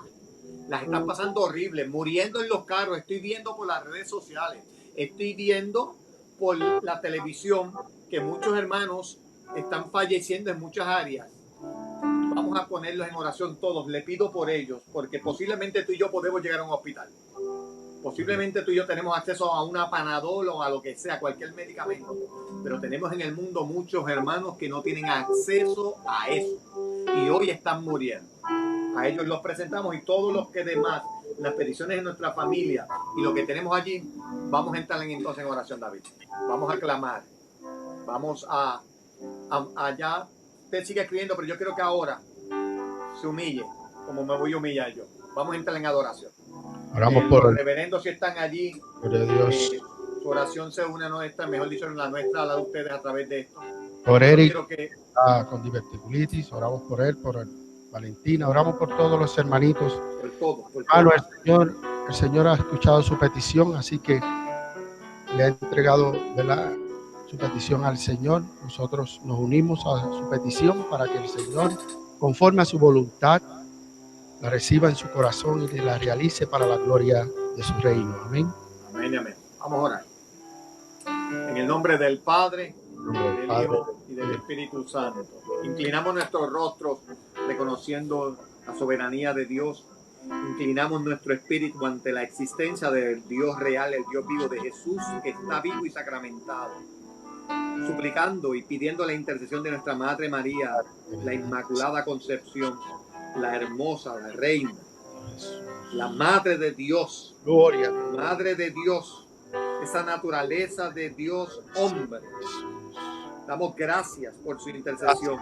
las están pasando horribles, muriendo en los carros. Estoy viendo por las redes sociales, estoy viendo por la televisión que muchos hermanos están falleciendo en muchas áreas. Vamos a ponerlos en oración todos. Le pido por ellos, porque posiblemente tú y yo podemos llegar a un hospital. Posiblemente tú y yo tenemos acceso a una Panadol o a lo que sea, cualquier medicamento. Pero tenemos en el mundo muchos hermanos que no tienen acceso a eso. Y hoy están muriendo. A ellos los presentamos y todos los que demás, las peticiones de nuestra familia y lo que tenemos allí, vamos a entrar entonces en oración, David. Vamos a clamar. Vamos a allá. Usted sigue escribiendo, pero yo quiero que ahora se humille, como me voy a humillar yo. Vamos a entrar en adoración. Oramos por los reverendos, si están allí, Dios. Su oración se une a nuestra, mejor dicho, en la nuestra, a la de ustedes a través de esto. Por Eric, con diverticulitis, oramos por él, por Valentina, oramos por todos los hermanitos. Por todo. Hermano, el Señor ha escuchado su petición, así que le ha entregado, ¿verdad?, su petición al Señor. Nosotros nos unimos a su petición para que el Señor, conforme a su voluntad, la reciba en su corazón y la realice para la gloria de su reino. Amén. Amén, amén. Vamos a orar. En el nombre del Padre, del Hijo y del Espíritu Santo. Inclinamos nuestros rostros reconociendo la soberanía de Dios. Inclinamos nuestro espíritu ante la existencia del Dios real, el Dios vivo de Jesús, que está vivo y sacramentado. Suplicando y pidiendo la intercesión de nuestra Madre María, la Inmaculada Concepción, la hermosa, la reina, la Madre de Dios, gloria, Madre de Dios, esa naturaleza de Dios hombre. Damos gracias por su intercesión.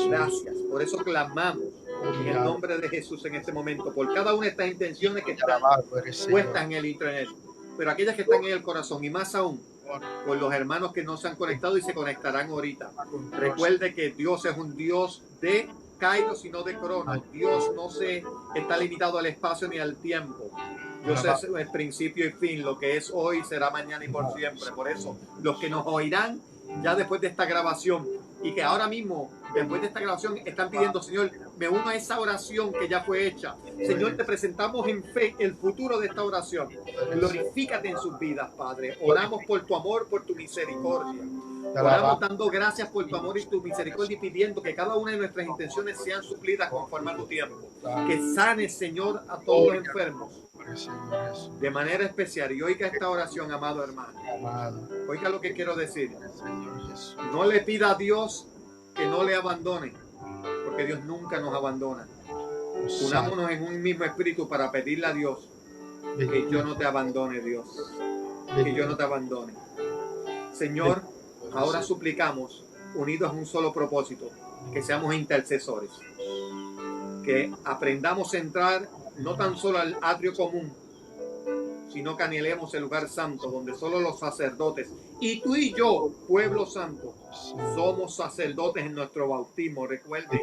Gracias. Por eso clamamos en el nombre de Jesús en este momento, por cada una de estas intenciones que están puestas en el internet, pero aquellas que están en el corazón, y más aún por los hermanos que no se han conectado y se conectarán ahorita. Recuerde que Dios es un Dios de Kairos y no de Cronos. Dios no se está limitado al espacio ni al tiempo. Dios es el principio y fin. Lo que es hoy será mañana y por siempre. Por eso, los que nos oirán ya después de esta grabación y que ahora mismo, después de esta grabación, están pidiendo, Señor, me uno a esa oración que ya fue hecha. Señor, te presentamos en fe el futuro de esta oración. Glorifícate en sus vidas, Padre. Oramos por tu amor, por tu misericordia. Oramos dando gracias por tu amor y tu misericordia y pidiendo que cada una de nuestras intenciones sean suplidas conforme a tu tiempo. Que sanes, Señor, a todos los enfermos de manera especial. Y oiga esta oración, amado hermano. Oiga lo que quiero decir. No le pida a Dios que no le abandone, porque Dios nunca nos abandona. Unámonos en un mismo espíritu para pedirle a Dios que yo no te abandone, Dios. Que yo no te abandone. Señor, ahora suplicamos unidos a un solo propósito, que seamos intercesores, que aprendamos a entrar no tan solo al atrio común, sino que anhelemos el lugar santo, donde solo los sacerdotes, y tú y yo, pueblo santo, somos sacerdotes en nuestro bautismo. Recuerde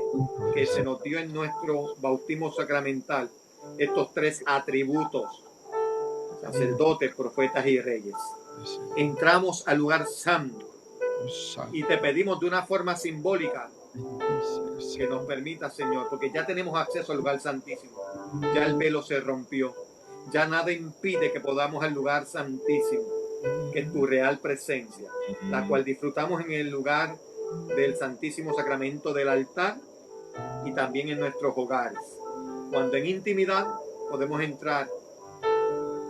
que se nos dio en nuestro bautismo sacramental estos tres atributos: sacerdotes, profetas y reyes. Entramos al lugar santo y te pedimos de una forma simbólica que nos permita, Señor, porque ya tenemos acceso al lugar santísimo, ya el velo se rompió, ya nada impide que podamos al lugar santísimo, que es tu real presencia, la cual disfrutamos en el lugar del Santísimo Sacramento del altar y también en nuestros hogares, cuando en intimidad podemos entrar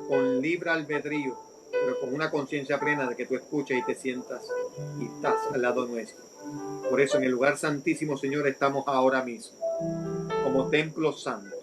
con libre albedrío, pero con una conciencia plena de que tú escuchas y te sientas y estás al lado nuestro. Por eso en el lugar santísimo, Señor, estamos ahora mismo como templo santo.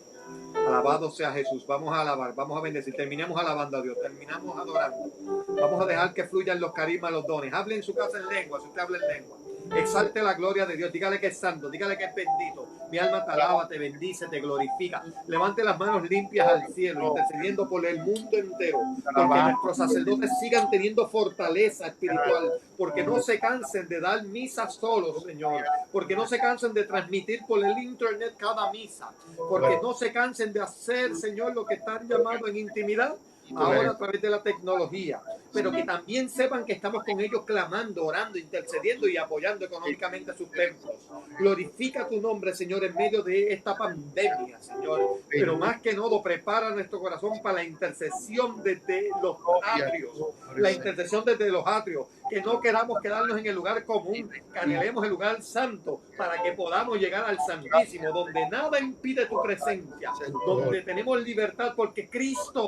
Alabado sea Jesús. Vamos a alabar, vamos a bendecir. Terminamos alabando a Dios, terminamos adorando. Vamos a dejar que fluyan los carismas, los dones. Hable en su casa en lengua, si usted habla en lengua. Exalte la gloria de Dios. Dígale que es santo, dígale que es bendito. Mi alma te alaba, te bendice, te glorifica. Levante las manos limpias al cielo, intercediendo por el mundo entero, porque nuestros sacerdotes sigan teniendo fortaleza espiritual, porque no se cansen de dar misa solos, Señor, porque no se cansen de transmitir por el internet cada misa, porque no se cansen de hacer, Señor, lo que están llamando en intimidad ahora a través de la tecnología, pero que también sepan que estamos con ellos clamando, orando, intercediendo y apoyando económicamente a sus templos. Glorifica tu nombre, Señor, en medio de esta pandemia, Señor, pero más que todo prepara nuestro corazón para la intercesión desde los atrios, la intercesión desde los atrios, que no queramos quedarnos en el lugar común, que anhelemos el lugar santo para que podamos llegar al Santísimo, donde nada impide tu presencia, donde tenemos libertad, porque Cristo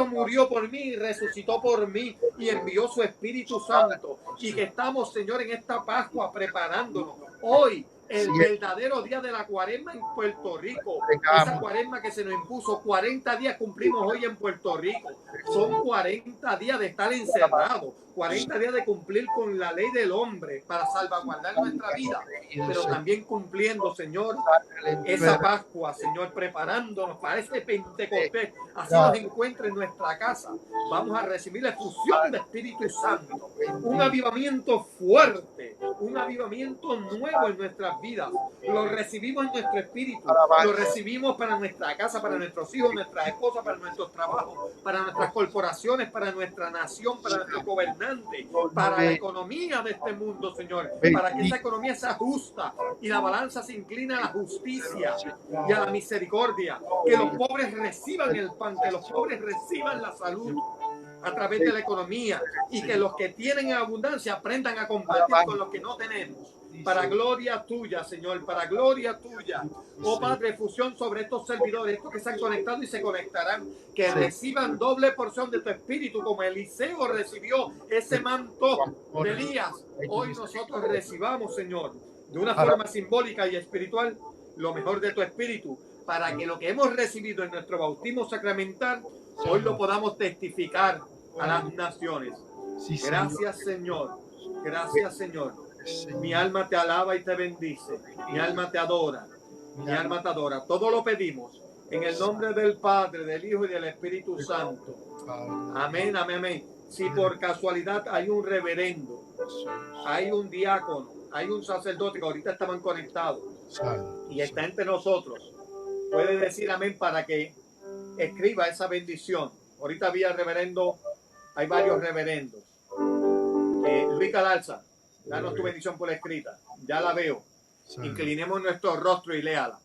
murió por mí y resucitó por mí y envió su Espíritu Santo, y que estamos, Señor, en esta Pascua preparándonos hoy, el verdadero día de la cuaresma en Puerto Rico, esa cuaresma que se nos impuso. 40 días cumplimos hoy en Puerto Rico. Son 40 días de estar encerrados, 40 días de cumplir con la ley del hombre para salvaguardar nuestra vida, pero también cumpliendo, Señor, esa Pascua, Señor, preparándonos para este Pentecostés. Así nos encuentre en nuestra casa. Vamos a recibir la efusión del Espíritu Santo, un avivamiento fuerte, un avivamiento nuevo en nuestras vidas. Lo recibimos en nuestro espíritu, lo recibimos para nuestra casa, para nuestros hijos, nuestras esposas, para nuestros trabajos, para nuestras corporaciones, para nuestra nación, para nuestros gobernantes, para la economía de este mundo, Señor, para que esa economía sea justa y la balanza se incline a la justicia y a la misericordia, que los pobres reciban el pan, que los pobres reciban la salud a través de la economía, y que los que tienen en abundancia aprendan a compartir con los que no tenemos. Para gloria tuya, Señor, para gloria tuya. Oh Padre, fusión sobre estos servidores, estos que se han conectado y se conectarán, que reciban doble porción de tu espíritu, como Eliseo recibió ese manto de Elías. Hoy nosotros recibamos, Señor, de una forma simbólica y espiritual, lo mejor de tu espíritu, para que lo que hemos recibido en nuestro bautismo sacramental hoy lo podamos testificar a las naciones. Gracias, Señor. Gracias, Señor. Mi alma te alaba y te bendice. Mi alma te adora. Mi alma te adora. Todo lo pedimos en el nombre del Padre, del Hijo y del Espíritu Santo. Amén, amén, amén. Si por casualidad hay un reverendo, hay un diácono, hay un sacerdote que ahorita estaban conectados y está entre nosotros, puede decir amén para que escriba esa bendición. Ahorita había reverendo, hay varios reverendos. Luis Calalza, danos tu bendición por escrita. Ya la veo. Inclinemos nuestro rostro y léala,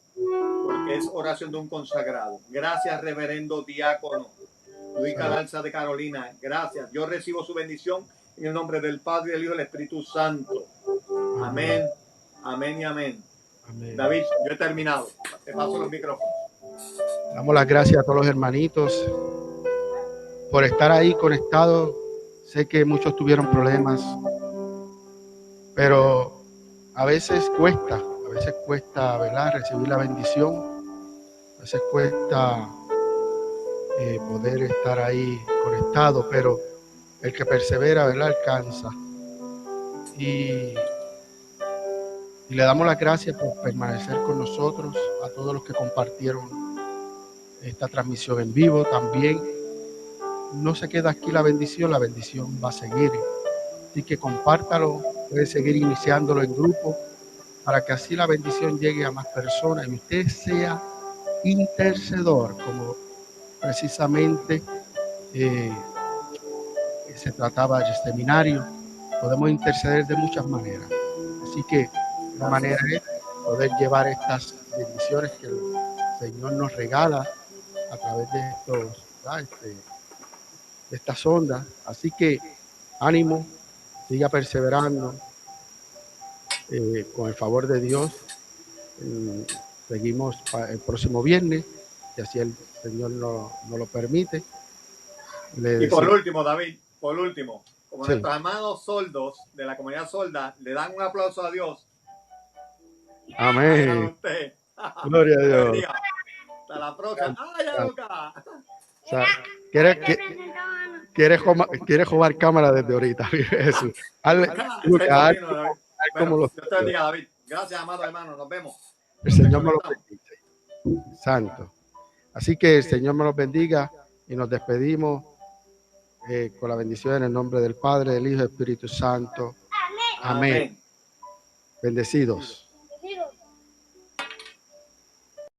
porque es oración de un consagrado. Gracias, reverendo diácono Luis Calalza de Carolina. Gracias. Yo recibo su bendición en el nombre del Padre, del Hijo y del Espíritu Santo. Amén, amén y amén. David, yo he terminado. Te paso los micrófonos. Damos las gracias a todos los hermanitos por estar ahí conectados. Sé que muchos tuvieron problemas, pero a veces cuesta, ¿verdad?, recibir la bendición. A veces cuesta poder estar ahí conectado, pero el que persevera, ¿verdad?, alcanza. Y Y le damos las gracias por permanecer con nosotros, a todos los que compartieron esta transmisión en vivo también. No se queda aquí la bendición va a seguir. Así que compártalo, puede seguir iniciándolo en grupo para que así la bendición llegue a más personas y usted sea intercedor, como precisamente se trataba del seminario. Podemos interceder de muchas maneras. Así que una manera es poder llevar estas bendiciones que el Señor nos regala a través de estos, de estas ondas. Así que ánimo, siga perseverando con el favor de Dios. Seguimos el próximo viernes, y así el Señor nos lo permite. Y por último, David, por último, como Sí. nuestros hermanos sordos de la comunidad sorda le dan un aplauso a Dios. Amén. Usted. Gloria a Dios. Hasta la próxima. ¡Ay, Luca! O sea, quiere jugar cámara desde ahorita. Jesús. Lucas, bueno, Dios te bendiga, David. Gracias, amado hermano. Nos vemos. El Señor me lo bendiga. Santo. Así que el Señor me los bendiga y nos despedimos con la bendición en el nombre del Padre, del Hijo y del Espíritu Santo. Amén. Bendecidos.